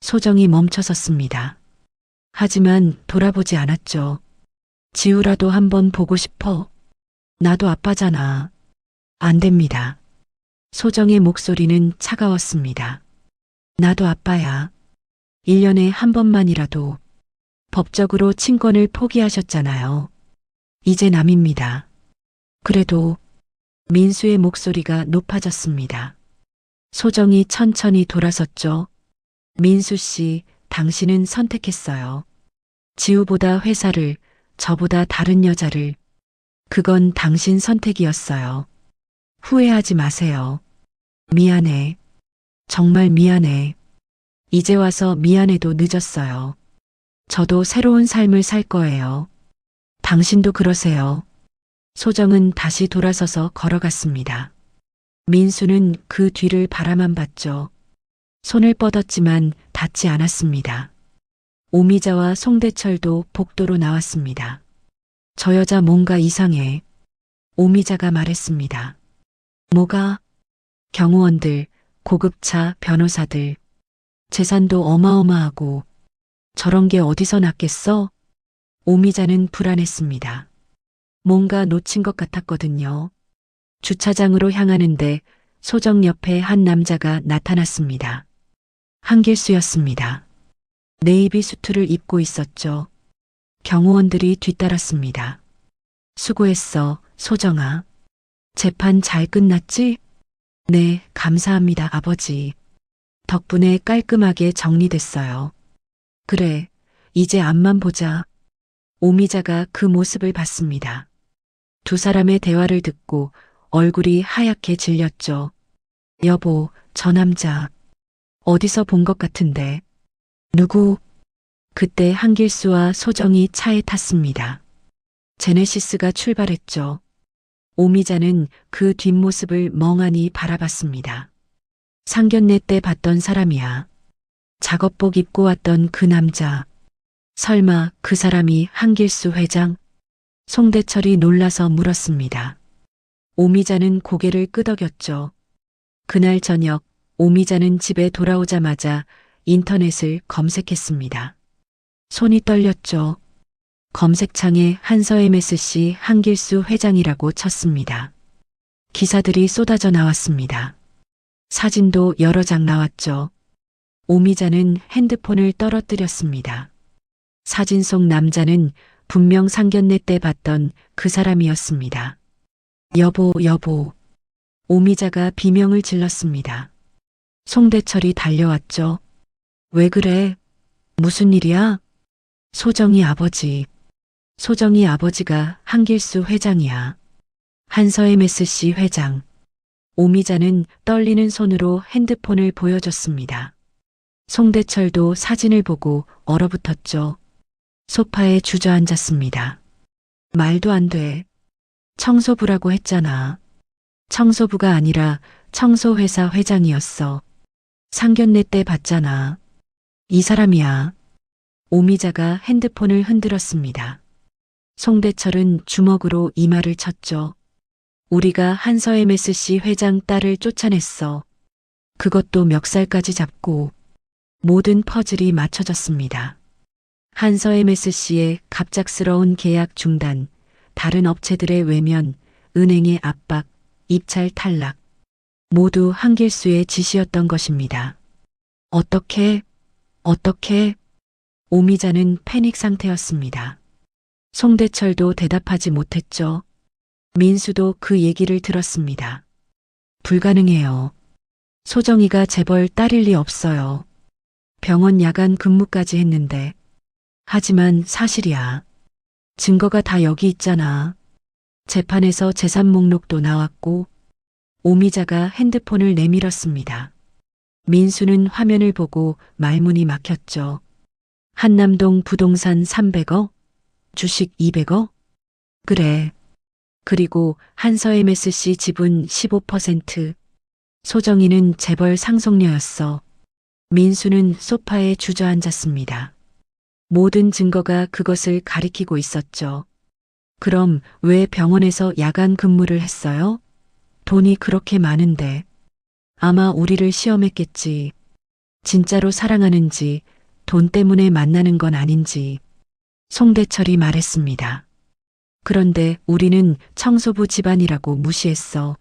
소정이 멈춰섰습니다. 하지만 돌아보지 않았죠. 지우라도 한번 보고 싶어. 나도 아빠잖아. 안 됩니다. 소정의 목소리는 차가웠습니다. 나도 아빠야. 1년에 한 번만이라도. 법적으로 친권을 포기하셨잖아요. 이제 남입니다. 그래도 민수의 목소리가 높아졌습니다. 소정이 천천히 돌아섰죠. 민수 씨, 당신은 선택했어요. 지우보다 회사를, 저보다 다른 여자를. 그건 당신 선택이었어요. 후회하지 마세요. 미안해. 정말 미안해. 이제 와서 미안해도 늦었어요. 저도 새로운 삶을 살 거예요. 당신도 그러세요. 소정은 다시 돌아서서 걸어갔습니다. 민수는 그 뒤를 바라만 봤죠. 손을 뻗었지만 닿지 않았습니다. 오미자와 송대철도 복도로 나왔습니다. 저 여자 뭔가 이상해. 오미자가 말했습니다. 뭐가? 경호원들, 고급차 변호사들, 재산도 어마어마하고 저런 게 어디서 났겠어? 오미자는 불안했습니다. 뭔가 놓친 것 같았거든요. 주차장으로 향하는데 소정 옆에 한 남자가 나타났습니다. 한길수였습니다. 네이비 수트를 입고 있었죠. 경호원들이 뒤따랐습니다. 수고했어, 소정아. 재판 잘 끝났지? 네, 감사합니다, 아버지. 덕분에 깔끔하게 정리됐어요. 그래, 이제 앞만 보자. 오미자가 그 모습을 봤습니다. 두 사람의 대화를 듣고 얼굴이 하얗게 질렸죠. 여보, 저 남자 어디서 본 것 같은데. 누구? 그때 한길수와 소정이 차에 탔습니다. 제네시스가 출발했죠. 오미자는 그 뒷모습을 멍하니 바라봤습니다. 상견례 때 봤던 사람이야. 작업복 입고 왔던 그 남자. 설마 그 사람이 한길수 회장? 송대철이 놀라서 물었습니다. 오미자는 고개를 끄덕였죠. 그날 저녁 오미자는 집에 돌아오자마자 인터넷을 검색했습니다. 손이 떨렸죠. 검색창에 한서 MSC 한길수 회장이라고 쳤습니다. 기사들이 쏟아져 나왔습니다. 사진도 여러 장 나왔죠. 오미자는 핸드폰을 떨어뜨렸습니다. 사진 속 남자는 분명 상견례 때 봤던 그 사람이었습니다. 여보, 여보. 오미자가 비명을 질렀습니다. 송대철이 달려왔죠. 왜 그래? 무슨 일이야? 소정이 아버지. 소정이 아버지가 한길수 회장이야. 한서 MSC 회장. 오미자는 떨리는 손으로 핸드폰을 보여줬습니다. 송대철도 사진을 보고 얼어붙었죠. 소파에 주저앉았습니다. 말도 안 돼. 청소부라고 했잖아. 청소부가 아니라 청소회사 회장이었어. 상견례 때 봤잖아. 이 사람이야. 오미자가 핸드폰을 흔들었습니다. 송대철은 주먹으로 이마를 쳤죠. 우리가 한서 MSC 회장 딸을 쫓아냈어. 그것도 멱살까지 잡고 모든 퍼즐이 맞춰졌습니다. 한서 MSC의 갑작스러운 계약 중단, 다른 업체들의 외면, 은행의 압박, 입찰 탈락. 모두 한길수의 지시였던 것입니다. 어떻게? 오미자는 패닉 상태였습니다. 송대철도 대답하지 못했죠. 민수도 그 얘기를 들었습니다. 불가능해요. 소정이가 재벌 딸일 리 없어요. 병원 야간 근무까지 했는데. 하지만 사실이야. 증거가 다 여기 있잖아. 재판에서 재산 목록도 나왔고. 오미자가 핸드폰을 내밀었습니다. 민수는 화면을 보고 말문이 막혔죠. 한남동 부동산 300억? 주식 200억? 그래. 그리고 한서 MSC 지분 15%. 소정이는 재벌 상속녀였어. 민수는 소파에 주저앉았습니다. 모든 증거가 그것을 가리키고 있었죠. 그럼 왜 병원에서 야간 근무를 했어요? 돈이 그렇게 많은데. 아마 우리를 시험했겠지. 진짜로 사랑하는지, 돈 때문에 만나는 건 아닌지. 송대철이 말했습니다. 그런데 우리는 청소부 집안이라고 무시했어.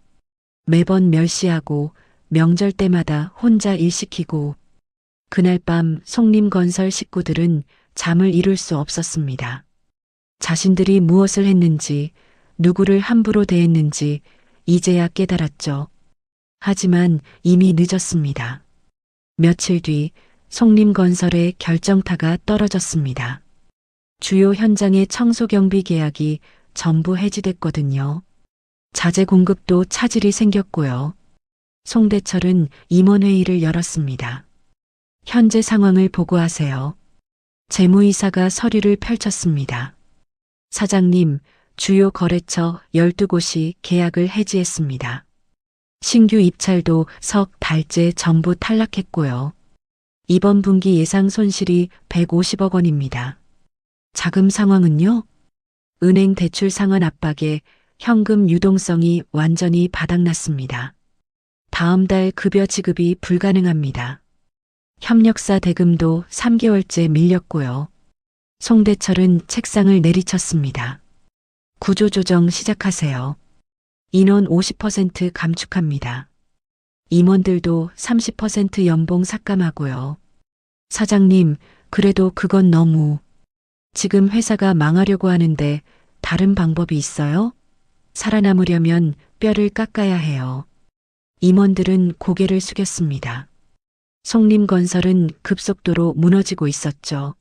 매번 멸시하고 명절 때마다 혼자 일 시키고. 그날 밤 송림건설 식구들은 잠을 이룰 수 없었습니다. 자신들이 무엇을 했는지, 누구를 함부로 대했는지 이제야 깨달았죠. 하지만 이미 늦었습니다. 며칠 뒤 송림건설의 결정타가 떨어졌습니다. 주요 현장의 청소경비 계약이 전부 해지됐거든요. 자재 공급도 차질이 생겼고요. 송대철은 임원회의를 열었습니다. 현재 상황을 보고하세요. 재무이사가 서류를 펼쳤습니다. 사장님, 주요 거래처 12곳이 계약을 해지했습니다. 신규 입찰도 석 달째 전부 탈락했고요. 이번 분기 예상 손실이 150억 원입니다. 자금 상황은요? 은행 대출 상환 압박에 현금 유동성이 완전히 바닥났습니다. 다음 달 급여 지급이 불가능합니다. 협력사 대금도 3개월째 밀렸고요. 송대철은 책상을 내리쳤습니다. 구조조정 시작하세요. 인원 50% 감축합니다. 임원들도 30% 연봉 삭감하고요. 사장님, 그래도 그건 너무. 지금 회사가 망하려고 하는데 다른 방법이 있어요? 살아남으려면 뼈를 깎아야 해요. 임원들은 고개를 숙였습니다. 송림건설은 급속도로 무너지고 있었죠.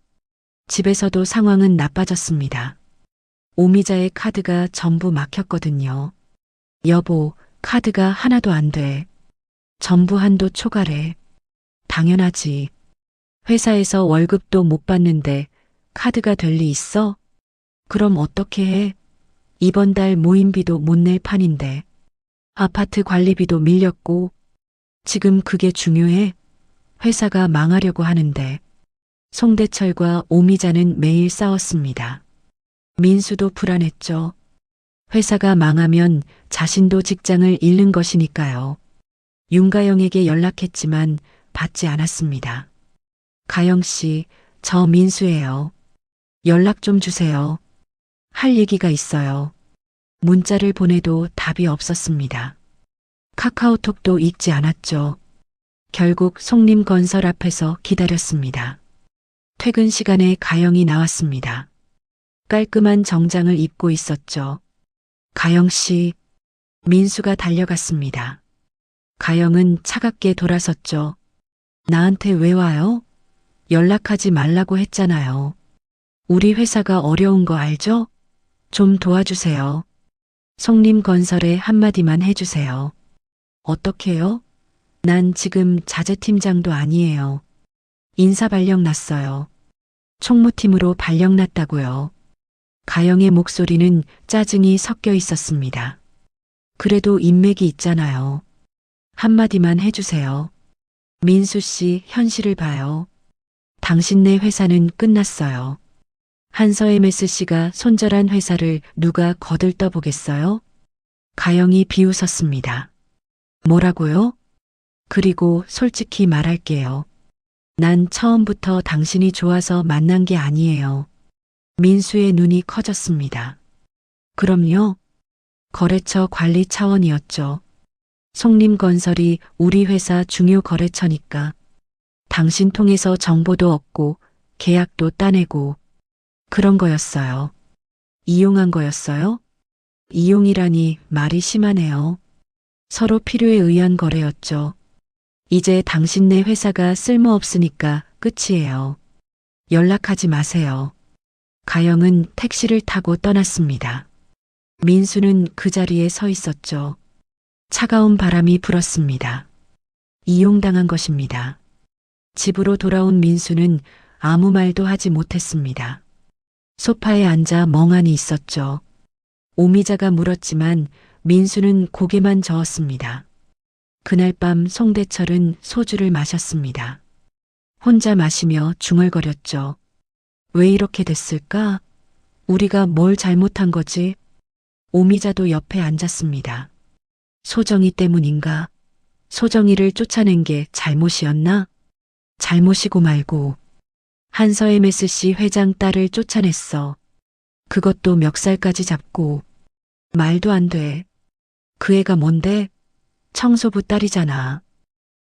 집에서도 상황은 나빠졌습니다. 오미자의 카드가 전부 막혔거든요. 여보, 카드가 하나도 안 돼. 전부 한도 초과래. 당연하지. 회사에서 월급도 못 받는데 카드가 될 리 있어? 그럼 어떻게 해? 이번 달 모임비도 못 낼 판인데. 아파트 관리비도 밀렸고. 지금 그게 중요해? 회사가 망하려고 하는데. 송대철과 오미자는 매일 싸웠습니다. 민수도 불안했죠. 회사가 망하면 자신도 직장을 잃는 것이니까요. 윤가영에게 연락했지만 받지 않았습니다. 가영 씨, 저 민수예요. 연락 좀 주세요. 할 얘기가 있어요. 문자를 보내도 답이 없었습니다. 카카오톡도 읽지 않았죠. 결국 송림건설 앞에서 기다렸습니다. 퇴근 시간에 가영이 나왔습니다. 깔끔한 정장을 입고 있었죠. 가영 씨, 민수가 달려갔습니다. 가영은 차갑게 돌아섰죠. 나한테 왜 와요? 연락하지 말라고 했잖아요. 우리 회사가 어려운 거 알죠? 좀 도와주세요. 성림건설에 한마디만 해주세요. 어떻게요? 난 지금 자재팀장도 아니에요. 인사 발령 났어요. 총무팀으로 발령 났다고요. 가영의 목소리는 짜증이 섞여 있었습니다. 그래도 인맥이 있잖아요. 한마디만 해주세요. 민수 씨, 현실을 봐요. 당신네 회사는 끝났어요. 한서 MSC가 손절한 회사를 누가 거들떠 보겠어요? 가영이 비웃었습니다. 뭐라고요? 그리고 솔직히 말할게요. 난 처음부터 당신이 좋아서 만난 게 아니에요. 민수의 눈이 커졌습니다. 그럼요. 거래처 관리 차원이었죠. 송림건설이 우리 회사 중요 거래처니까. 당신 통해서 정보도 얻고 계약도 따내고 그런 거였어요. 이용한 거였어요? 이용이라니 말이 심하네요. 서로 필요에 의한 거래였죠. 이제 당신네 회사가 쓸모없으니까 끝이에요. 연락하지 마세요. 가영은 택시를 타고 떠났습니다. 민수는 그 자리에 서 있었죠. 차가운 바람이 불었습니다. 이용당한 것입니다. 집으로 돌아온 민수는 아무 말도 하지 못했습니다. 소파에 앉아 멍하니 있었죠. 오미자가 물었지만 민수는 고개만 저었습니다. 그날 밤 송대철은 소주를 마셨습니다. 혼자 마시며 중얼거렸죠. 왜 이렇게 됐을까? 우리가 뭘 잘못한 거지? 오미자도 옆에 앉았습니다. 소정이 때문인가? 소정이를 쫓아낸 게 잘못이었나? 잘못이고 말고. 한서 MSC 회장 딸을 쫓아냈어. 그것도 멱살까지 잡고. 말도 안 돼. 그 애가 뭔데? 청소부 딸이잖아.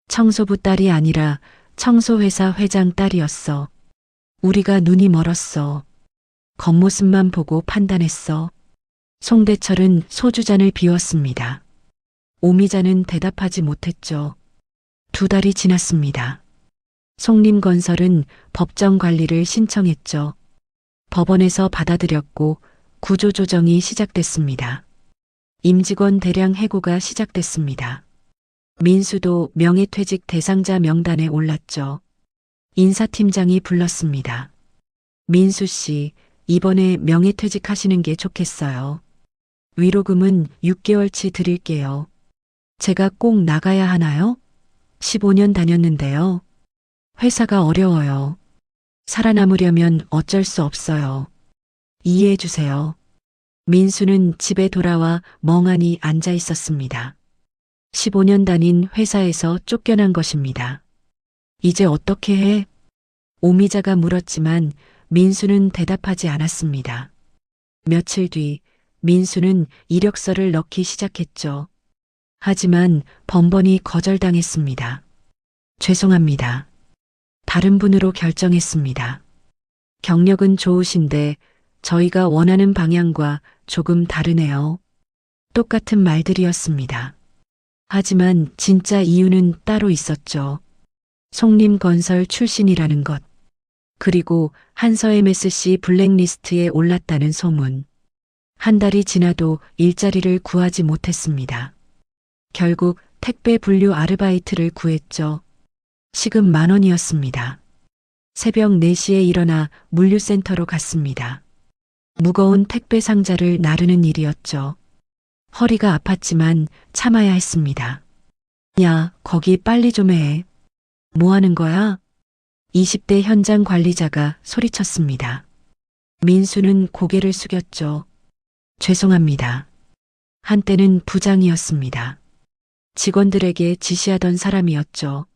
청소부 딸이 아니라 청소회사 회장 딸이었어. 우리가 눈이 멀었어. 겉모습만 보고 판단했어. 송대철은 소주잔을 비웠습니다. 오미자는 대답하지 못했죠. 2달이 지났습니다. 송림건설은 법정 관리를 신청했죠. 법원에서 받아들였고 구조조정이 시작됐습니다. 임직원 대량 해고가 시작됐습니다. 민수도 명예퇴직 대상자 명단에 올랐죠. 인사팀장이 불렀습니다. 민수 씨, 이번에 명예퇴직하시는 게 좋겠어요. 위로금은 6개월치 드릴게요. 제가 꼭 나가야 하나요? 15년 다녔는데요. 회사가 어려워요. 살아남으려면 어쩔 수 없어요. 이해해 주세요. 민수는 집에 돌아와 멍하니 앉아 있었습니다. 15년 다닌 회사에서 쫓겨난 것입니다. 이제 어떻게 해? 오미자가 물었지만 민수는 대답하지 않았습니다. 며칠 뒤 민수는 이력서를 넣기 시작했죠. 하지만 번번이 거절당했습니다. 죄송합니다. 다른 분으로 결정했습니다. 경력은 좋으신데 저희가 원하는 방향과 조금 다르네요. 똑같은 말들이었습니다. 하지만 진짜 이유는 따로 있었죠. 송림건설 출신이라는 것. 그리고 한서 MSC 블랙리스트에 올랐다는 소문. 한 달이 지나도 일자리를 구하지 못했습니다. 결국 택배 분류 아르바이트를 구했죠. 시급 10,000원이었습니다. 새벽 4시에 일어나 물류센터로 갔습니다. 무거운 택배 상자를 나르는 일이었죠. 허리가 아팠지만 참아야 했습니다. 야, 거기 빨리 좀 해. 뭐 하는 거야? 20대 현장 관리자가 소리쳤습니다. 민수는 고개를 숙였죠. 죄송합니다. 한때는 부장이었습니다. 직원들에게 지시하던 사람이었죠.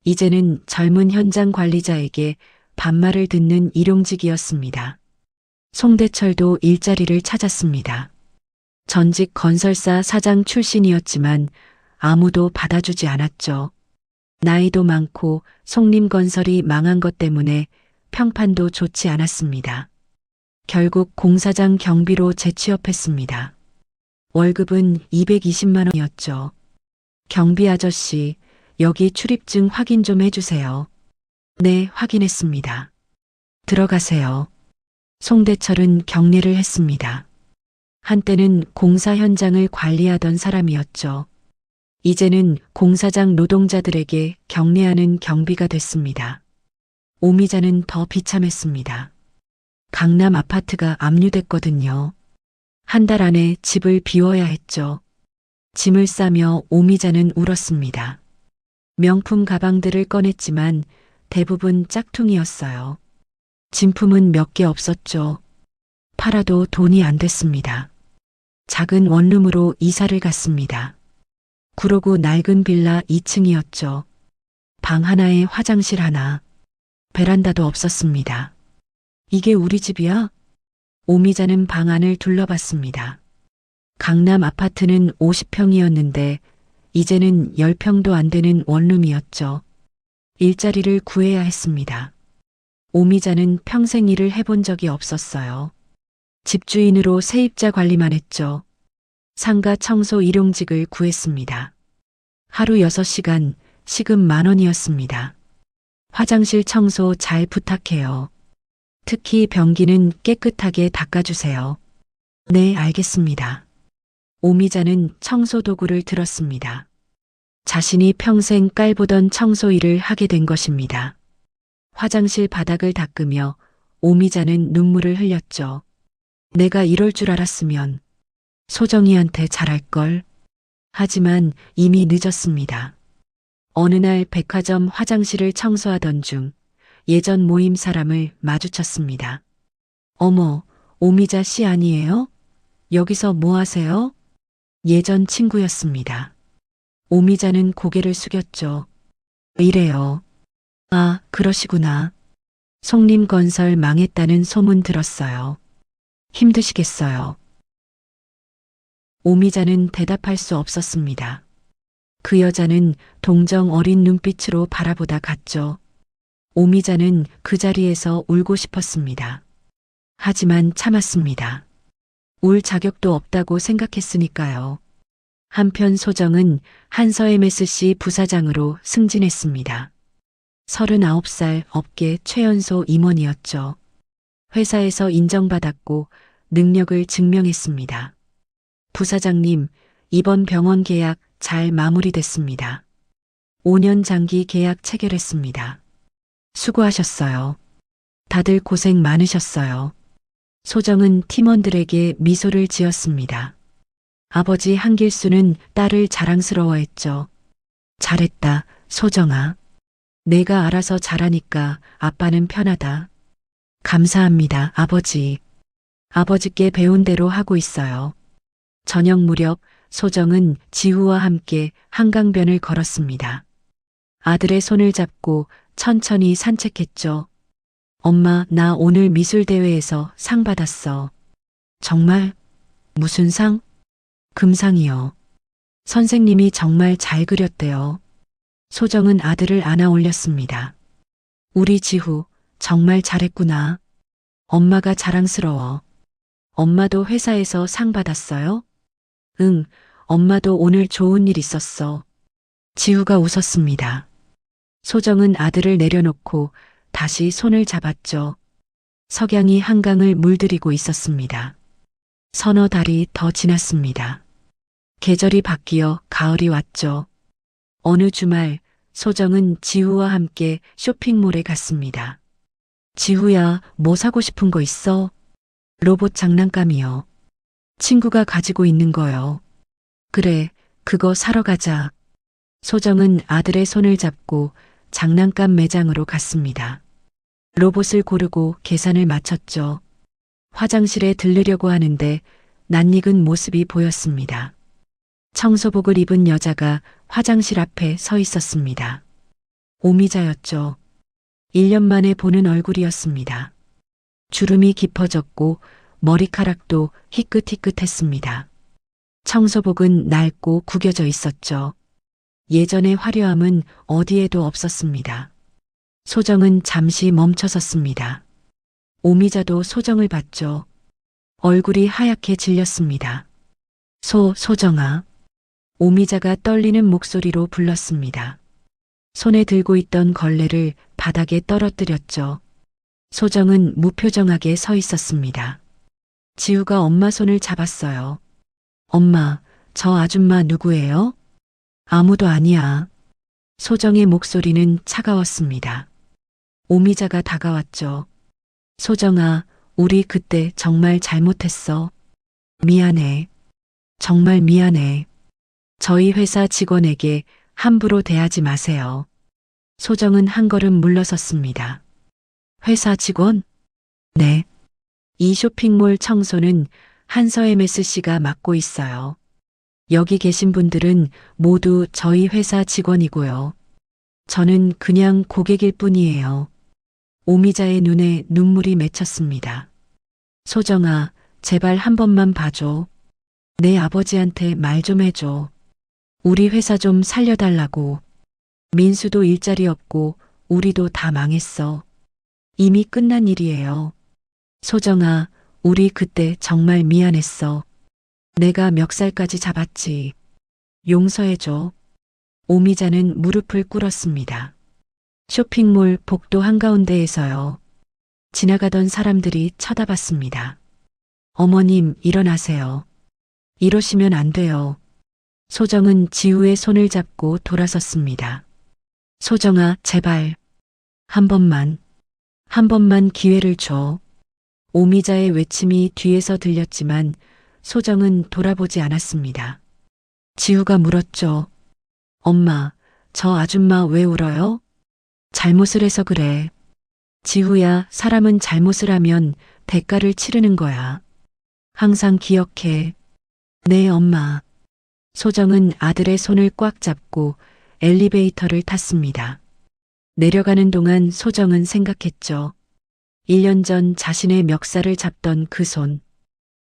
이제는 젊은 현장 관리자에게 반말을 듣는 일용직이었습니다. 송대철도 일자리를 찾았습니다. 전직 건설사 사장 출신이었지만 아무도 받아주지 않았죠. 나이도 많고 송림건설이 망한 것 때문에 평판도 좋지 않았습니다. 결국 공사장 경비로 재취업했습니다. 월급은 220만 원이었죠. 경비 아저씨, 여기 출입증 확인 좀 해주세요. 네, 확인했습니다. 들어가세요. 송대철은 경례를 했습니다. 한때는 공사 현장을 관리하던 사람이었죠. 이제는 공사장 노동자들에게 경례하는 경비가 됐습니다. 오미자는 더 비참했습니다. 강남 아파트가 압류됐거든요. 한 달 안에 집을 비워야 했죠. 짐을 싸며 오미자는 울었습니다. 명품 가방들을 꺼냈지만 대부분 짝퉁이었어요. 진품은 몇 개 없었죠. 팔아도 돈이 안 됐습니다. 작은 원룸으로 이사를 갔습니다. 구로구 낡은 빌라 2층이었죠. 방 하나에 화장실 하나, 베란다도 없었습니다. 이게 우리 집이야? 오미자는 방 안을 둘러봤습니다. 강남 아파트는 50평이었는데 이제는 10평도 안 되는 원룸이었죠. 일자리를 구해야 했습니다. 오미자는 평생 일을 해본 적이 없었어요. 집주인으로 세입자 관리만 했죠. 상가 청소 일용직을 구했습니다. 하루 6시간, 시급 10,000원이었습니다. 화장실 청소 잘 부탁해요. 특히 변기는 깨끗하게 닦아주세요. 네, 알겠습니다. 오미자는 청소 도구를 들었습니다. 자신이 평생 깔보던 청소 일을 하게 된 것입니다. 화장실 바닥을 닦으며 오미자는 눈물을 흘렸죠. 내가 이럴 줄 알았으면 소정이한테 잘할걸. 하지만 이미 늦었습니다. 어느 날 백화점 화장실을 청소하던 중 예전 모임 사람을 마주쳤습니다. 어머, 오미자 씨 아니에요? 여기서 뭐 하세요? 예전 친구였습니다. 오미자는 고개를 숙였죠. 이래요. 아, 그러시구나. 송림건설 망했다는 소문 들었어요. 힘드시겠어요. 오미자는 대답할 수 없었습니다. 그 여자는 동정 어린 눈빛으로 바라보다 갔죠. 오미자는 그 자리에서 울고 싶었습니다. 하지만 참았습니다. 울 자격도 없다고 생각했으니까요. 한편 소정은 한서 MSC 부사장으로 승진했습니다. 39살 업계 최연소 임원이었죠. 회사에서 인정받았고 능력을 증명했습니다. 부사장님, 이번 병원 계약 잘 마무리됐습니다. 5년 장기 계약 체결했습니다. 수고하셨어요. 다들 고생 많으셨어요. 소정은 팀원들에게 미소를 지었습니다. 아버지 한길수는 딸을 자랑스러워했죠. 잘했다, 소정아. 내가 알아서 잘하니까 아빠는 편하다. 감사합니다, 아버지. 아버지께 배운 대로 하고 있어요. 저녁 무렵 소정은 지우와 함께 한강변을 걸었습니다. 아들의 손을 잡고 천천히 산책했죠. 엄마, 나 오늘 미술대회에서 상 받았어. 정말? 무슨 상? 금상이요. 선생님이 정말 잘 그렸대요. 소정은 아들을 안아 올렸습니다. 우리 지후 정말 잘했구나. 엄마가 자랑스러워. 엄마도 회사에서 상 받았어요? 응, 엄마도 오늘 좋은 일 있었어. 지우가 웃었습니다. 소정은 아들을 내려놓고 다시 손을 잡았죠. 석양이 한강을 물들이고 있었습니다. 서너 달이 더 지났습니다. 계절이 바뀌어 가을이 왔죠. 어느 주말 소정은 지우와 함께 쇼핑몰에 갔습니다. 지우야, 뭐 사고 싶은 거 있어? 로봇 장난감이요. 친구가 가지고 있는 거요. 그래, 그거 사러 가자. 소정은 아들의 손을 잡고 장난감 매장으로 갔습니다. 로봇을 고르고 계산을 마쳤죠. 화장실에 들르려고 하는데 낯익은 모습이 보였습니다. 청소복을 입은 여자가 화장실 앞에 서 있었습니다. 오미자였죠. 1년 만에 보는 얼굴이었습니다. 주름이 깊어졌고 머리카락도 희끗희끗했습니다. 청소복은 낡고 구겨져 있었죠. 예전의 화려함은 어디에도 없었습니다. 소정은 잠시 멈춰섰습니다. 오미자도 소정을 봤죠. 얼굴이 하얗게 질렸습니다. 소정아. 오미자가 떨리는 목소리로 불렀습니다. 손에 들고 있던 걸레를 바닥에 떨어뜨렸죠. 소정은 무표정하게 서 있었습니다. 지우가 엄마 손을 잡았어요. 엄마, 저 아줌마 누구예요? 아무도 아니야. 소정의 목소리는 차가웠습니다. 오미자가 다가왔죠. 소정아, 우리 그때 정말 잘못했어. 미안해. 정말 미안해. 저희 회사 직원에게 함부로 대하지 마세요. 소정은 한 걸음 물러섰습니다. 회사 직원? 네. 이 쇼핑몰 청소는 한서 MSC가 맡고 있어요. 여기 계신 분들은 모두 저희 회사 직원이고요. 저는 그냥 고객일 뿐이에요. 오미자의 눈에 눈물이 맺혔습니다. 소정아, 제발 한 번만 봐줘. 내 아버지한테 말 좀 해줘. 우리 회사 좀 살려달라고. 민수도 일자리 없고 우리도 다 망했어. 이미 끝난 일이에요. 소정아, 우리 그때 정말 미안했어. 내가 멱살까지 잡았지. 용서해줘. 오미자는 무릎을 꿇었습니다. 쇼핑몰 복도 한가운데에서요. 지나가던 사람들이 쳐다봤습니다. 어머님, 일어나세요. 이러시면 안 돼요. 소정은 지우의 손을 잡고 돌아섰습니다. 소정아, 제발. 한 번만 기회를 줘. 오미자의 외침이 뒤에서 들렸지만 소정은 돌아보지 않았습니다. 지우가 물었죠. 엄마, 저 아줌마 왜 울어요? 잘못을 해서 그래. 지우야, 사람은 잘못을 하면 대가를 치르는 거야. 항상 기억해. 네, 엄마. 소정은 아들의 손을 꽉 잡고 엘리베이터를 탔습니다. 내려가는 동안 소정은 생각했죠. 1년 전 자신의 멱살을 잡던 그 손.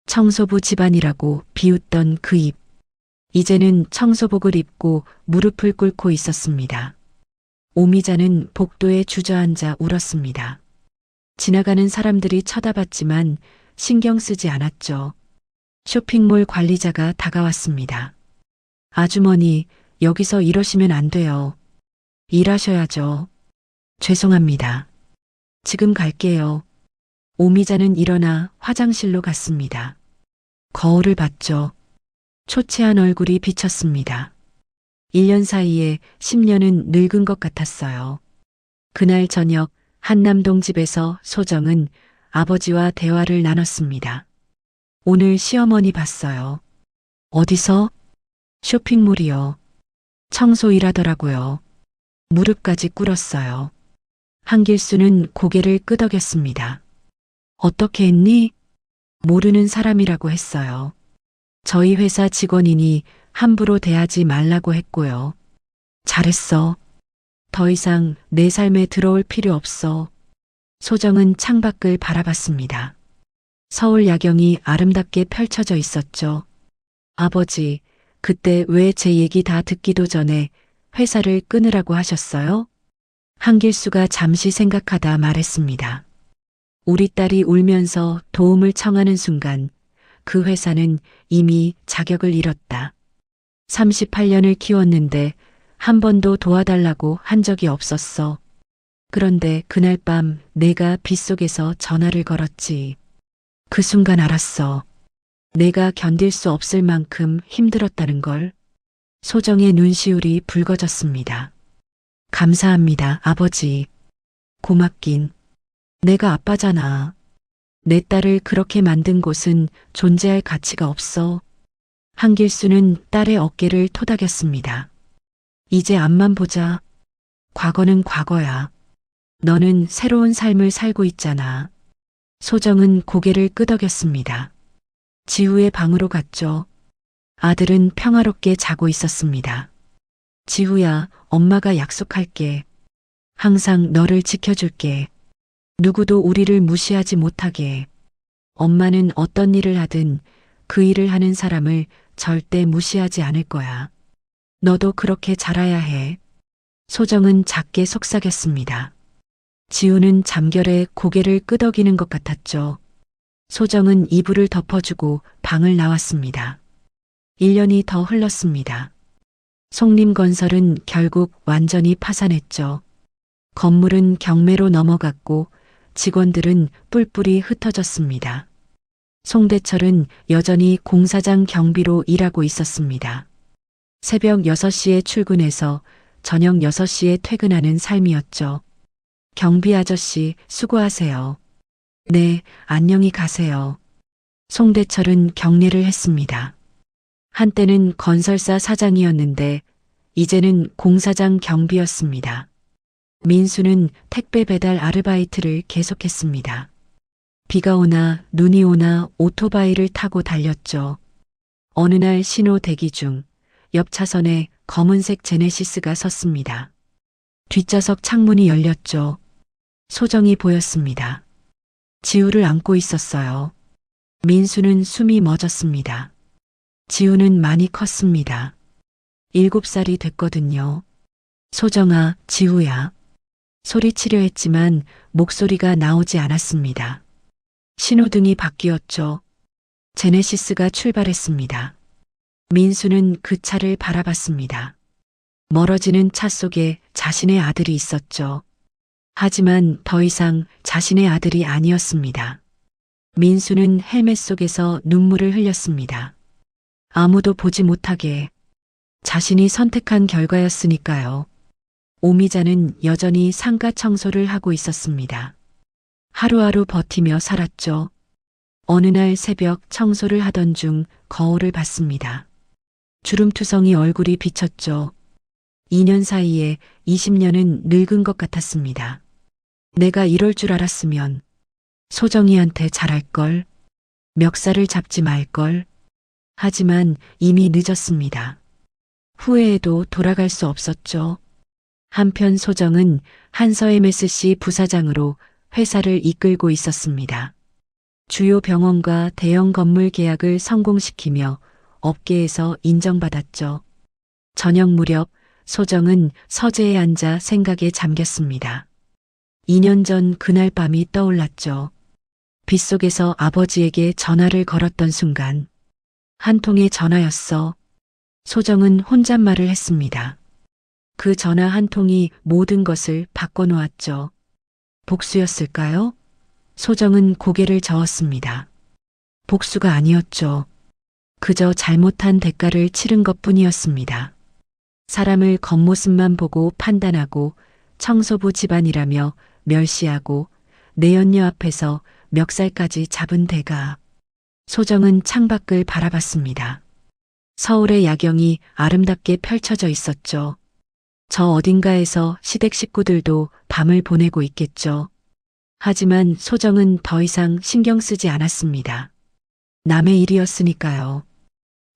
청소부 집안이라고 비웃던 그 입. 이제는 청소복을 입고 무릎을 꿇고 있었습니다. 오미자는 복도에 주저앉아 울었습니다. 지나가는 사람들이 쳐다봤지만 신경 쓰지 않았죠. 쇼핑몰 관리자가 다가왔습니다. 아주머니, 여기서 이러시면 안 돼요. 일하셔야죠. 죄송합니다. 지금 갈게요. 오미자는 일어나 화장실로 갔습니다. 거울을 봤죠. 초췌한 얼굴이 비쳤습니다. 1년 사이에 10년은 늙은 것 같았어요. 그날 저녁 한남동 집에서 소정은 아버지와 대화를 나눴습니다. 오늘 시어머니 봤어요. 어디서? 쇼핑몰이요. 청소 일하더라고요. 무릎까지 꿇었어요. 한길수는 고개를 끄덕였습니다. 어떻게 했니? 모르는 사람이라고 했어요. 저희 회사 직원이니 함부로 대하지 말라고 했고요. 잘했어. 더 이상 내 삶에 들어올 필요 없어. 소정은 창밖을 바라봤습니다. 서울 야경이 아름답게 펼쳐져 있었죠. 아버지, 그때 왜 제 얘기 다 듣기도 전에 회사를 끊으라고 하셨어요? 한길수가 잠시 생각하다 말했습니다. 우리 딸이 울면서 도움을 청하는 순간 그 회사는 이미 자격을 잃었다. 38년을 키웠는데 한 번도 도와달라고 한 적이 없었어. 그런데 그날 밤 내가 빗속에서 전화를 걸었지. 그 순간 알았어. 내가 견딜 수 없을 만큼 힘들었다는 걸. 소정의 눈시울이 붉어졌습니다. 감사합니다, 아버지. 고맙긴. 내가 아빠잖아. 내 딸을 그렇게 만든 곳은 존재할 가치가 없어. 한길수는 딸의 어깨를 토닥였습니다. 이제 앞만 보자. 과거는 과거야. 너는 새로운 삶을 살고 있잖아. 소정은 고개를 끄덕였습니다. 지우의 방으로 갔죠. 아들은 평화롭게 자고 있었습니다. 지우야, 엄마가 약속할게. 항상 너를 지켜줄게. 누구도 우리를 무시하지 못하게. 엄마는 어떤 일을 하든 그 일을 하는 사람을 절대 무시하지 않을 거야. 너도 그렇게 자라야 해. 소정은 작게 속삭였습니다. 지우는 잠결에 고개를 끄덕이는 것 같았죠. 소정은 이불을 덮어주고 방을 나왔습니다. 1년이 더 흘렀습니다. 송림건설은 결국 완전히 파산했죠. 건물은 경매로 넘어갔고 직원들은 뿔뿔이 흩어졌습니다. 송대철은 여전히 공사장 경비로 일하고 있었습니다. 새벽 6시에 출근해서 저녁 6시에 퇴근하는 삶이었죠. 경비 아저씨, 수고하세요. 네, 안녕히 가세요. 송대철은 경례를 했습니다. 한때는 건설사 사장이었는데 이제는 공사장 경비였습니다. 민수는 택배 배달 아르바이트를 계속했습니다. 비가 오나 눈이 오나 오토바이를 타고 달렸죠. 어느 날 신호 대기 중 옆 차선에 검은색 제네시스가 섰습니다. 뒷좌석 창문이 열렸죠. 소정이 보였습니다. 지우를 안고 있었어요. 민수는 숨이 멎었습니다. 지우는 많이 컸습니다. 7살이 됐거든요. 소정아, 지우야. 소리치려 했지만 목소리가 나오지 않았습니다. 신호등이 바뀌었죠. 제네시스가 출발했습니다. 민수는 그 차를 바라봤습니다. 멀어지는 차 속에 자신의 아들이 있었죠. 하지만 더 이상 자신의 아들이 아니었습니다. 민수는 헬멧 속에서 눈물을 흘렸습니다. 아무도 보지 못하게 자신이 선택한 결과였으니까요. 오미자는 여전히 상가 청소를 하고 있었습니다. 하루하루 버티며 살았죠. 어느 날 새벽 청소를 하던 중 거울을 봤습니다. 주름투성이 얼굴이 비쳤죠. 2년 사이에 20년은 늙은 것 같았습니다. 내가 이럴 줄 알았으면 소정이한테 잘할걸, 멱살을 잡지 말걸. 하지만 이미 늦었습니다. 후회해도 돌아갈 수 없었죠. 한편 소정은 한서 MSC 부사장으로 회사를 이끌고 있었습니다. 주요 병원과 대형 건물 계약을 성공시키며 업계에서 인정받았죠. 저녁 무렵 소정은 서재에 앉아 생각에 잠겼습니다. 2년 전 그날 밤이 떠올랐죠. 빗속에서 아버지에게 전화를 걸었던 순간 한 통의 전화였어. 소정은 혼잣말을 했습니다. 그 전화 한 통이 모든 것을 바꿔놓았죠. 복수였을까요? 소정은 고개를 저었습니다. 복수가 아니었죠. 그저 잘못한 대가를 치른 것뿐이었습니다. 사람을 겉모습만 보고 판단하고 청소부 집안이라며 멸시하고 내연녀 앞에서 멱살까지 잡은 대가. 소정은 창밖을 바라봤습니다. 서울의 야경이 아름답게 펼쳐져 있었죠. 저 어딘가에서 시댁 식구들도 밤을 보내고 있겠죠. 하지만 소정은 더 이상 신경 쓰지 않았습니다. 남의 일이었으니까요.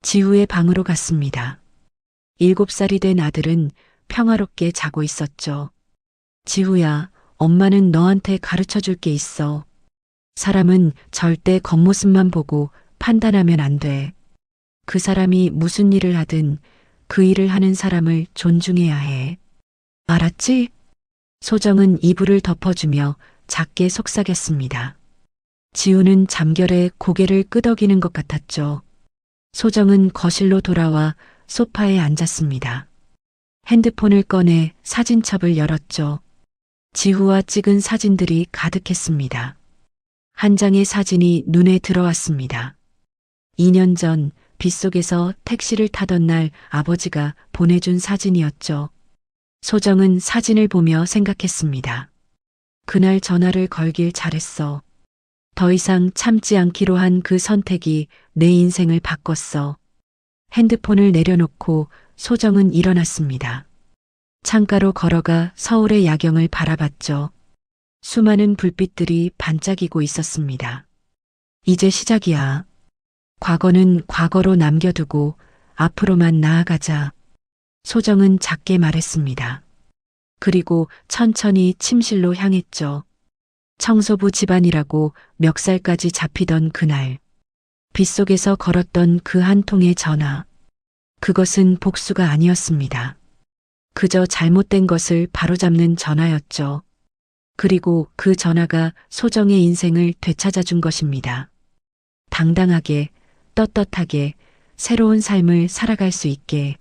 지우의 방으로 갔습니다. 7살이 된 아들은 평화롭게 자고 있었죠. 지우야, 엄마는 너한테 가르쳐 줄 게 있어. 사람은 절대 겉모습만 보고 판단하면 안 돼. 그 사람이 무슨 일을 하든 그 일을 하는 사람을 존중해야 해. 알았지? 소정은 이불을 덮어주며 작게 속삭였습니다. 지우는 잠결에 고개를 끄덕이는 것 같았죠. 소정은 거실로 돌아와 소파에 앉았습니다. 핸드폰을 꺼내 사진첩을 열었죠. 지우와 찍은 사진들이 가득했습니다. 한 장의 사진이 눈에 들어왔습니다. 2년 전 빗속에서 택시를 타던 날 아버지가 보내준 사진이었죠. 소정은 사진을 보며 생각했습니다. 그날 전화를 걸길 잘했어. 더 이상 참지 않기로 한 그 선택이 내 인생을 바꿨어. 핸드폰을 내려놓고 소정은 일어났습니다. 창가로 걸어가 서울의 야경을 바라봤죠. 수많은 불빛들이 반짝이고 있었습니다. 이제 시작이야. 과거는 과거로 남겨두고 앞으로만 나아가자. 소정은 작게 말했습니다. 그리고 천천히 침실로 향했죠. 청소부 집안이라고 멱살까지 잡히던 그날. 빗속에서 걸었던 그 한 통의 전화. 그것은 복수가 아니었습니다. 그저 잘못된 것을 바로잡는 전화였죠. 그리고 그 전화가 소정의 인생을 되찾아 준 것입니다. 당당하게, 떳떳하게 새로운 삶을 살아갈 수 있게